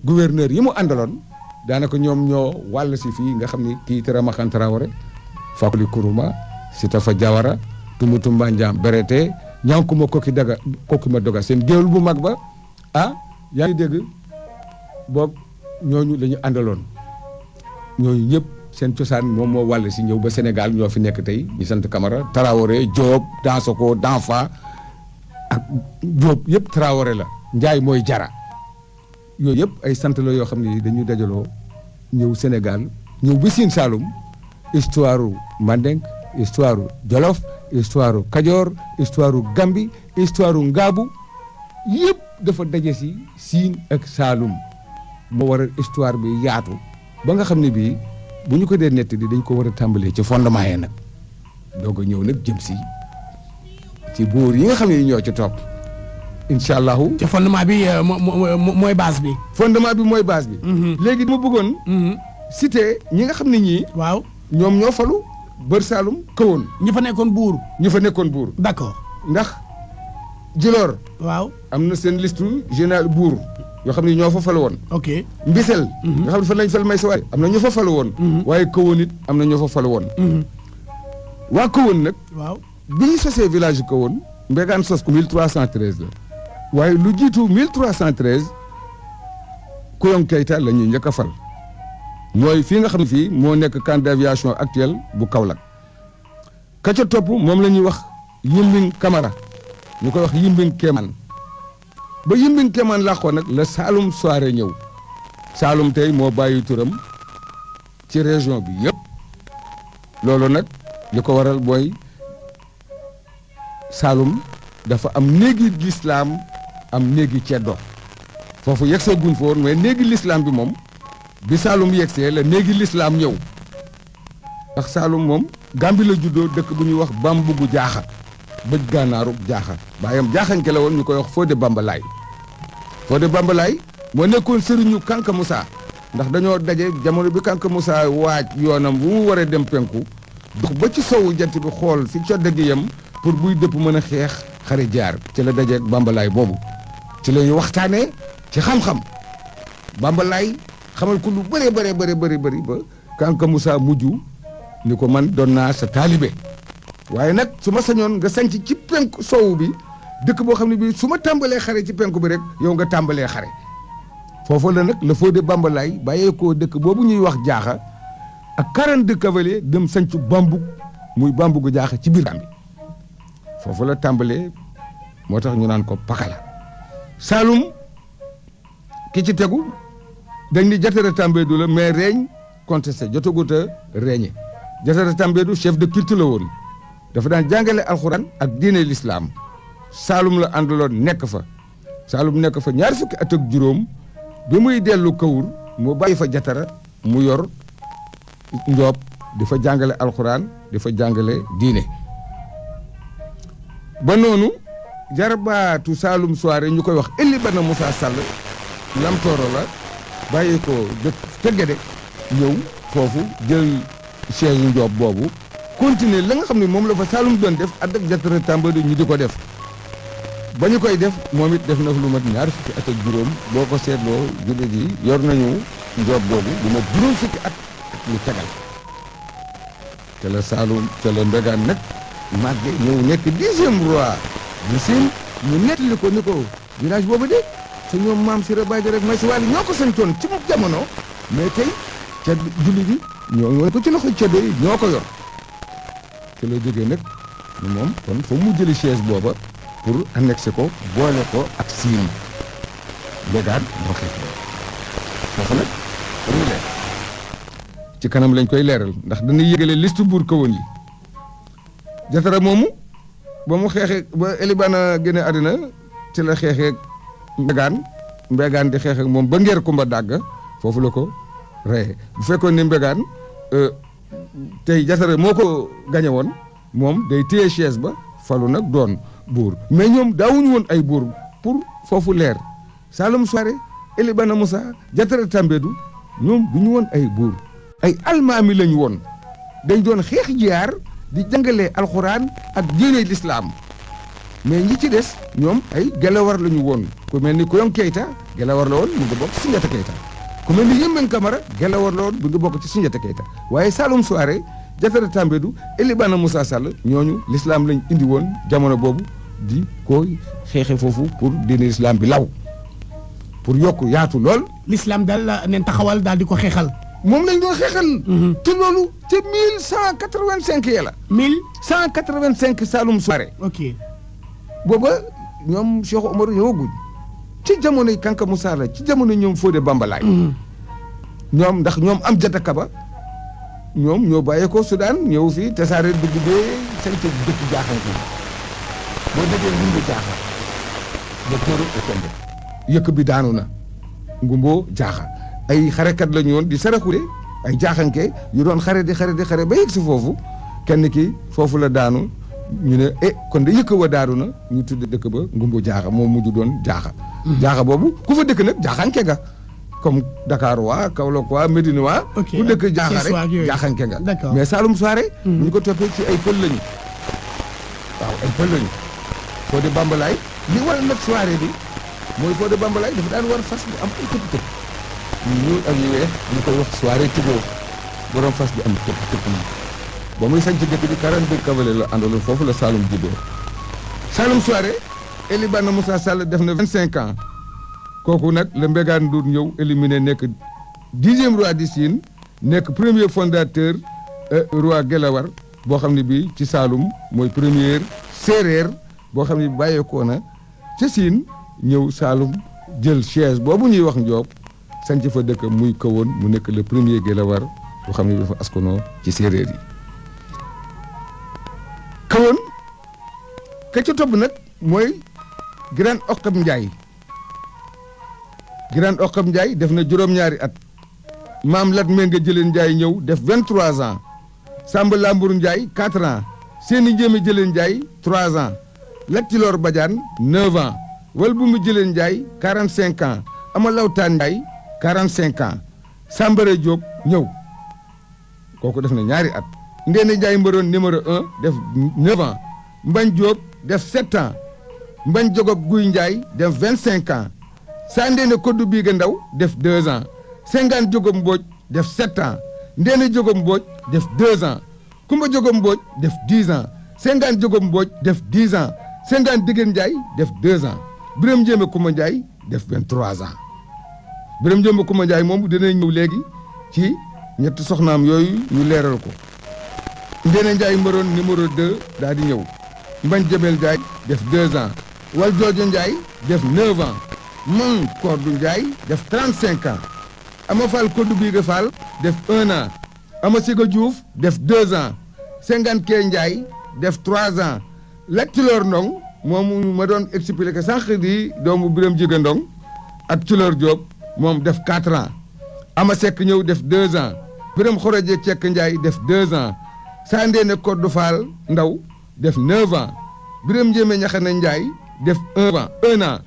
gouverneur yi mu àndaloon daanaka ñoom ñoo wàll si fii nga xam ni kii Téramakhane Traoré Fakoli Kourouma Sitafa Diawara Tumutumba Ndiam Berete Ñankuma Kokima Doga seen géwél bu mag ba yaa ngi dégg boobu ñooñu la ñu àndaloon ñooñu ñëpp seen cosaan moom moo wàll si ñëw ba Sénégal ñoo fi nekk tey ñu sant Camara Traoré Diop Dansoko Danfa ak Diop yëpp Traoré la Njaay mooy Jara yooyu yëpp ay sant la yoo xam ne dañu dajaloo ñëw Sénégal ñëw ba Sine Saloum histoire Mandenk histoire Jolof histoire Kajoor histoire Gambi histoire Ngaabu yëpp dafa daje si Sine ak Saloum moo waral histoire bi yaatu ba nga xam ne bii bu ñu ko dee nett di dañ ko war a tàmbalee ci fondement yi nag doog a ñëw nag jëm si ci buur yi nga xam ne ñoo ci topp incha allahu.
te fondement bi mooy base bi.
fondement bi mooy base bi. léegi dama bëggoon. cité ñi nga xam ne ñii.
waaw
ñoom ñoo falu Bër Saalum kawoon.
ñi fa nekkoon buur.
d'accord ndax Djilor.
waaw
am na seen liste général buur yoo xam ne ñoo fa falu woon.
ok
Mbisel. nga xam ne fan lañ fal may sa waay am na ñu fa falu woon. waaye kawoon it am na ñoo fa falu woon. waa kawoon nag.
waaw
bi ñu sosee village kawoon. Mbégaan sos ko 1313 la. waaye lu jiitu 1313 Kuyong Keita la ñuy njëkk a fal mooy fii nga xam ne fii moo nekk camp d'aviation actuel bu Kaolack ka ca topp moom la ñuy wax Yimbing Camara ñu koy wax Yimbing Kéemaan ba Yimbing Kéemaan làqoo nag la Saloum Soare ñëw Saloum tey moo bàyyi turam ci région bi yëpp loolu nag li ko waral mooy Saloum dafa am néegi lislaam am néegi ceddo foofu yegsee gun fa woon mais néegi lislaam bi moom bi Saloum yegsee la néegi lislaam ñëw ndax Saloum moom Gàmbi la juddoo dëkk bu ñuy wax Bambugu Jaaxa bëj gànnaaru Jaaxa baayam jaaxanke la woon ñu koy wax Fodé Bambalaay Fodé Bambalaay moo nekkoon sëriñu Kanka Moussa ndax dañoo daje jamono bi Kanka Moussa waaj yoonam bu mu waree dem penku dox ba ci sowu jant bi xool fi codde gi yem pour buy dëpp mën a xeex xare jaar ci la dajeeg Bambalaay boobu ci la ñu waxtaanee ci xam-xam Bambalaay xamal ko lu bëri ba Kanka Moussa mujj ni ko man doon naa sa taalibe waaye nag su ma sañoon nga sanc ci penku sowu bi dëkk boo xam ne bii su ma tàmbalee xare ci penku bi rek yow nga tàmbalee xare foofu la nag la Fodé Bambalaay bàyyeekoo dëkk boobu ñuy wax jaaxa ak 42 cavaliers dem sanc Bambug muy Bambugu Jaaxa ci biir Gàmbi foofu la tàmbalee moo tax ñu naan ko Pakala Saloum ki ci tegu dañ ni Jatara Tambédou la mais reeñ contesté jotagut a reeñe Jatara Tambédou chef de culte la woon dafa daan jàngale alxuraan ak diine l'islam Saloum la àndaloon nekk fa Saloum nekk fa ñaar fukki at ak juróom bi muy dellu Kawur mu bàyyi fa Jatara mu yor Ndiob di fa jàngale alxuraan di fa jàngale diine ba noonu jarbaatu Saloum Soare ñu koy wax Eli Bana Moussa Sall lamtooro la bàyyi ko dëkk ca Gédé ñëw foofu jël chaise njoob boobu continuer la nga xam ne moom la fa Saalum doon def ànd ak Jatara Tambadou ñu di ko def ba ñu koy def moom it def na lu mat ñaar fukki at ak juróom boo ko seetloo jullit yi yor nañu njoob boobu lu mat juróom fukki at ak lu tegal te la Saalum te la Mbégaan nag màgge ñëw nekk 10e roi du Sine ñu nettali ko ni ko village boobu de te ñoom maam Sira Badji rek Maysa Wali ñoo ko sañtoon ci mu jamono mais tey ca jullit yi ñoo ngi ko ci loxo ceddo yi ñoo ko yor te la jógee nag ni moom kon fa mu jëli chaise booba pour annexer ko boole ko ak Sine Mbégaan moo xeex foofu nag dañuy leer ci kanam lañ koy leeral ndax dañuy yëgale liste buur kawoon yi Jatara moomu ba mu xeexee ba Elibana génne àddina ci la xeexee Mbégaan di xeex ak moom ba ngeer Kumba dàgg foofu la ko reye bu fekkoon ne Mbégaan tey Jatara moo ko gañe woon moom day téye chaise ba falu nag doon buur mais ñoom daawuñu woon ay buur pour foofu leer Saloum Souaré Elibana Moussa Jatara Tambadou ñoom du ñu woon ay buur ay almaami lañu woon dañ doon xeex jiyaar di jàngalee alxuraan ak diine lislaam mais ñi ci des ñoom ay gelawar la ñu woon ku mel ni Koyong Keita gelawar la woon mu ngi bokk ci Soundiata Keita ku mel ni Yemben Camara gelawar la woon mu ngi bokk ci Soundiata Keita waaye Saloum Souaré Jatara Tambadou Elibana Moussa Sall ñooñu l'islam lañ indi woon jamono boobu di koy xeexe foofu pour diine l'islam bi law pour yokk yaatu lool.
l'islam daal la neen taxawal daal di ko xeexal.
moom lañ doon xeexal. te loolu te 1185 ya la. 1185 Saloum Souaré.
ok
booba ñoom Cheikh Omar ñëwaguñ ci jamonoy Kanka Moussa la ci jamono ñoom Fodé Bambalaay. ñoom ndax ñoom am Jata Kaba ñoom ñoo bàyyeekoo Soudan ñëw fii tasaare dugg bee seen dëkk jaaxal ko boo déggee ngumbo jaaxa ba tóoru Ekende yëkk bi daanu na ngumbo jaaxa ay xarekat la ñu woon di saraxule ay jaaxanke yu doon xare di xare ba yegg si foofu kenn ki foofu la daanu ñu ne kon de yëkk wa daanu na ñu tudde dëkk ba ngumbo jaaxa moom mujj doon jaaxa jaaxa boobu ku fa dëkk nag jaaxanke nga comme Dakar waa Kaolack waa Médina waa ku dëkk jaaxa rek jaaxanke nga mais Saloum Souaré ñu ko toppee ci ay pël lañu waaw ay pël lañu Fodé Bambalaay li waral nag soirée bi mooy Fodé Bambalaay dafa daan war fas bu am ay tëpp tëpp ñu ak yu weex ñu koy wax soirée tugoo borom fas bi am tëpp tëpp yi ba muy sañ ci dëkk bi 42 cavaliers la àndaloon foofu la Saloum juddoo Saloum Souaré Elibana Moussa Sall def na 25 ans kooku nag la Mbégaan Ndour ñëw éliminé nekk 10e roi du Sine nekk premier fondateur roi Gelawar boo xam ne bii ci Saloum mooy première séeréer boo xam ne bàyyeekoo na ca Sine ñëw Saloum jël chaise boobu ñuy wax Njoob sanc fa dëkk muy kawoon mu nekk le premier Gelawar boo xam ne dafa askanoo ci séeréer yi kawoon ka ca topp nag mooy Giraan Oqab Njaay Giraan Oqab Njaay def na juróom-ñaari at maam Lat Menga Jëleen Njaay ñëw def 23 ans Samba Lambour Njaay 4 ans Seeni Njéeme Jëleen Njaay 3 ans Lat Tiloor Badiane 9 ans wal bu mu Jëleen Njaay 45 ans Ama Lawtaan Njaay 45 ans Sambara Diop ñëw kooku def na ñaari at Ndeene Njaay Mbëroon numéro 1 def 9 ans Mbañ Diop def 7 ans Mbañ Jogob Guy Njaay def 25 ans Saa Ndeene Koddu Biiga Ndaw def 2 ans Sengaan Jogob Mbooj def 7 ans Ndeene Jogob Mbooj def 2 ans Kumba Jogob Mbooj def 10 ans Sengaan Jogob Mbooj def 10 ans Sengaan Digeen Njaay def 2 ans Biram Njéeme Kumba Njaay def 23 ans Biram Njéeme Kumba Njaay moom dinañ ñëw léegi ci ñetti soxnaam yooyu ñu leeral ko Ndeene Njaay Mbëroon numéro 2 daal di ñëw Mbañ Jabel Njaay def 2 ans Wal Joojo Njaay def 9 ans Man Kordu Njaay def 35 ans Ama Fall Koddu Biiga Fall def 1 an Ama Siga Diouf def 2 ans Sengaan Kee Njaay def 3 ans Lat Tiloor Ndong moom ma doon expliqué sànq di doomu Biram Jiga Ndong ak Tiloor Diop moom def 4 ans Ama Seck ñëw def 2 ans Biram Xoroje Cekk Njaay def 2 ans Saa Ndeene Koddu Fall Ndaw def 9 ans Biram Njéeme Ñaxane Njaay def 1 an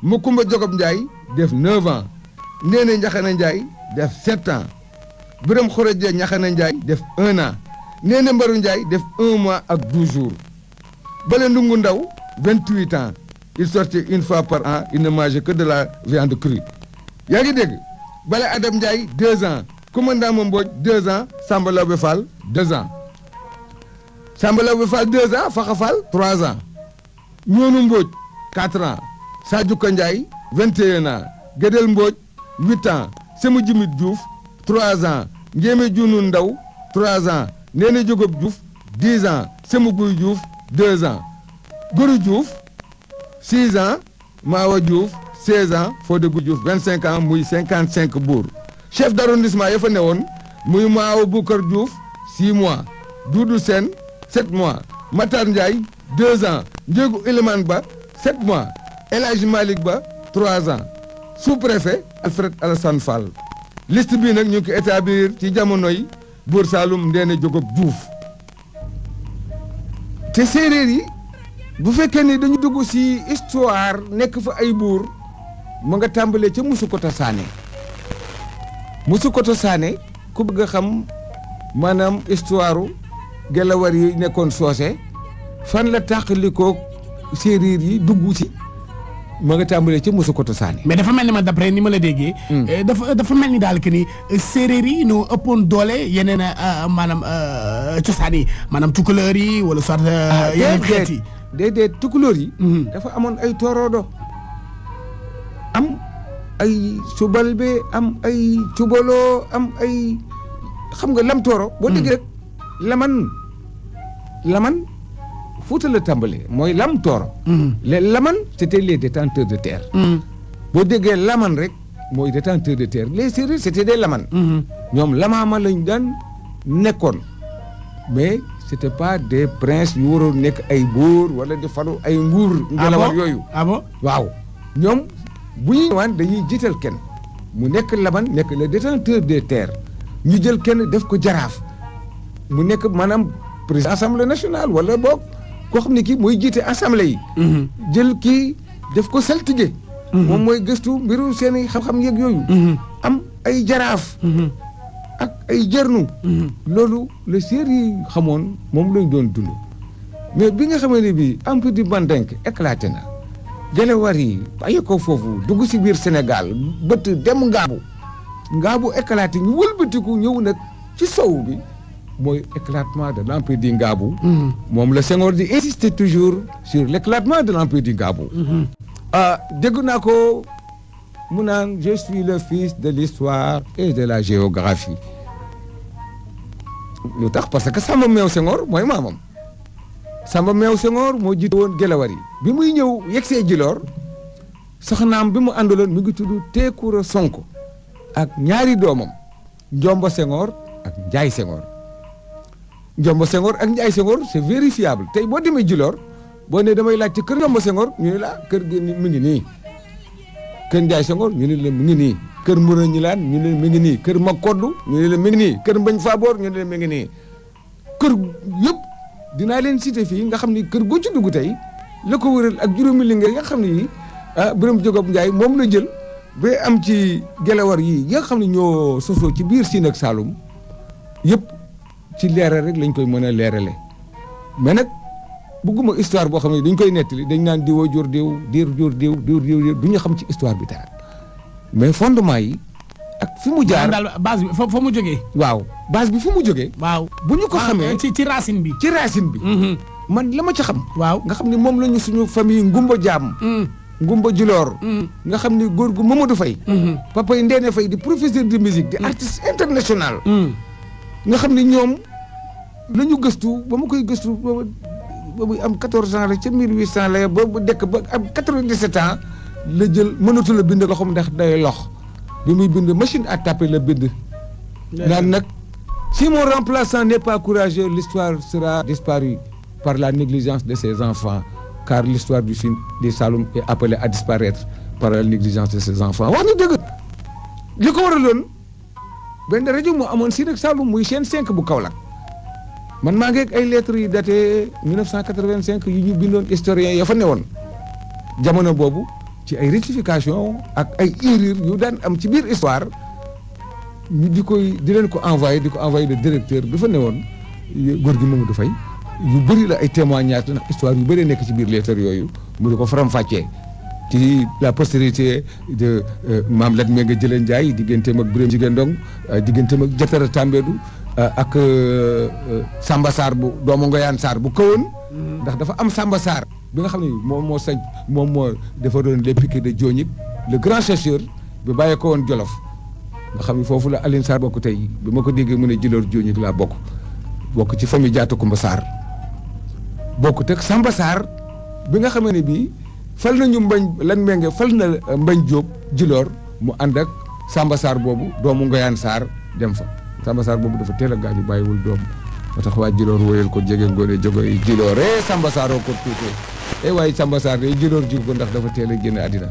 Makumba Jogob Njaay def 9 ans Ndeene Ñaxane Njaay def 7 ans Biram Khoroja Ñaxana Ndiaye def 1 an Néné Mbaru Ndiaye def 1 mois ak 12 jours Bale Ndungu Ndaw 28 ans il sortait une fois par an il ne mangeait que de la viande crue yaa ngi dégg Bale Adam Ndiaye 2 ans Commandant Mbodj 2 ans Samba Lawbe Fall 2 ans Samba Lawbe Fall 2 ans Fakha Fall 3 ans Ñoonu Mbodj 4 ans Sadio Ndiaye 21 ans Gédel Mbodj 8 ans Sémou Djimit Diouf 3 ans Ndiémé Diounu Ndaw 3 ans Néné Diogob Diouf 10 ans Sémou Guy Diouf 2 ans Gourou Diouf 6 ans Mawa Diouf 16 ans Fodé Guy Diouf 25 ans muy 55 buur chef d'arrondissement ya fa newoon muy Mawa Boukar Diouf 6 mois Doudou Sène 7 mois Matar Ndiaye 2 ans Ndiégou Elimane Ba 7 mois El Hadji Malick Ba 3 ans sous-préfet Alfred Alassane Fall liste bii nag ñu ngi ko établir ci jamonoy Buur Saalum Ndéné Diogob Diouf te séeréer yi bu fekkee ni dañu dugg ci histoire nekk fa ay buur mu nga tàmbalee ca Musukoto Sané Musukoto Sané ku bëgg a xam maanaam histoire Gelawar yi nekkoon soose fan la tàqalikoo séeréer yi dugg ci ma nga tàmbalee ca Musukoto Sané.
mais dafa mel ni ma d'après ni ma la déggee. dafa mel ni daal que ni séeréer yi ñoo ëppoon doole yeneen maanaam cosaan yi maanaam tukulóor yi wala soit. yeneen xeet yi
déedéet tukulóor yi. dafa amoon ay tooroodo am ay subalbe am ay cubaloo am ay xam nga lam tooro. boo déggee rek laman Fuuta la tàmbalee mooy lam tooro. les laman c'était les détenteurs de terre. boo déggee laman rek mooy détenteur de terre les séeréer c'était des laman. ñoom lamaama lañ daan nekkoon mais c'était pas des princes yu waroon nekk ay buur wala di falu ay nguur. ngelawar yooyu
ah bon
waaw ñoom bu ñuy ñëwaan dañuy jiital kenn mu nekk laman nekk le détenteur des terres ñu jël kenn def ko jaraaf mu nekk maanaam président assemblée nationale wala boog. koo xam ne kii mooy jiite assemblée yi. jël kii def ko saltige. moom mooy gëstu mbiru seen i xam-xam yeeg yooyu. am ay jaraaf. ak ay jërnu. loolu le séeréer yi xamoon moom lañ doon dund. mais bi nga xamee ne bii empire du Mandingue éclaté na. Gelawar yi bàyyi ko foofu dugg si biir Sénégal bët dem Ngaabu éclaté ñu wëlbatiku ñëw nag ci sow bi. mooy éclatement de l'empire du Ngaabu. moom la Senghor di insister toujours sur l'éclatement de l'empire du Ngaabu. dégg naa ko mu naan je suis le fils de l'histoire et de la géographie lu tax parce que Samba Meew Senghor mooy maamam Samba Meew Senghor moo jiite woon Gelawar yi bi muy ñëw yegsee Djilor soxnaam bi mu àndaloon mi ngi tudd Tekura Sonko ak ñaari doomam Njomba Senghor ak Njaay Senghor Njomba Senghor ak Njaay Senghor c'est vérifiable tey boo demee Djilor boo ne damay laaj ci kër Njomba Senghor ñu ne la kër gi mi ngi nii kër Njaay Senghor ñu ne la mi ngi nii kër Mbura Ñilaan ñu ne la mi ngi nii kër Makoddu ñu ne la mi ngi nii kër Mbañ Faboor ñu ne la mi ngi nii kër yëpp dinaa leen cité fii nga xam ni kër gu ci dugg tey la ko wëral ak juróomi lingeer nga xam ne yi Birame Jogob Njaay moom la jël ba am ci Gelawar yi nga xam ne ñoo sosoo ci biir Siin ak Saalum yëpp ci leeral rek lañ koy mën a leerale mais nag bëgguma histoire boo xam ne dañ koy nettali dañ naan diwa jur diw diir jur diw du ñu xam ci histoire bi dara mais fondement yi ak fi mu jaar
daal base bi fa mu jógee.
waaw base bi fi mu jógee.
waaw
bu ñu ko xamee
ci racine bi.
ci racine bi. man la ma ca xam.
waaw
nga xam ne moom la ñu suñu famille Ngumba Jaam. Ngumba Djilor. nga xam ne góor gu Mamadou Faye. papa yi Ndeene Faye di professeur de musique di artiste international. nga xam ne ñoom la ñu gëstu ba ma koy gëstu ba muy am 14 ans rek ca 1800 la ba bu dekk ba am 97 ans la jël mënatu la bind loxoom ndax day lox bi muy bind machine à taper la bind. naan nag si mon remplaçant n'est pas courageux l'histoire sera disparue par la négligence de ses enfants car l'histoire du Sine du Saloum est appelée à disparaître par la négligence de ses enfants wax na dëgg li ko waraloon benn rajo moo amoon Sine ak Saloum muy chaîne 5 bu Kaolack man maa ngi ak ay lettres yu daté 1985 yu ñu bindoon historiens ya fa newoon jamono boobu ci ay rectification ak ay erreurs yu daan am ci biir histoire ñu di leen ko envoyé le directeur bi fa newoon góor gi Mamadou Faye yu bëri la ay témoignages ndax histoire yu bëri nekk ci biir lettre yooyu mu di ko faram-fàccee ci la postérité de Maam Lat Mingué Jëleen Njaay digganteem ak Birame Jigéen Ndong digganteem ak Jatara Tambédou ak Samba Sarr bu doomu Ngoyaan Sarr bu kawoon ndax dafa am Samba Sarr bi nga xam ne moom moo dafa doon les piquets de Diognic le grand chercheur bi bàyyee ko woon Jolof nga xam ne foofu la Alioune Sarr bokk tey bi ma ko déggee mu ne Djilor Diognic laa bokk ci famille Diatta Koumba Sarr bokk teg Samba Sarr bi nga xam ne bii fal nañu Lat Mingué fal na Mbagne Diop Djilor mu ànd ak Samba Sarr boobu doomu Ngoyaan Sarr dem fa Samba Sarr boobu dafa teel a gaañu bàyyiwul doom moo tax waa Djilor wóyal ko jege ngoone jogoy Djilor Samba Sarr oo ko tuutee waaye Samba Sarr day Djilor jig ko ndax dafa teel a génn àddina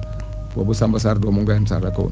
boobu Samba Sarr doomu Ngoyaan Sarr la ko woon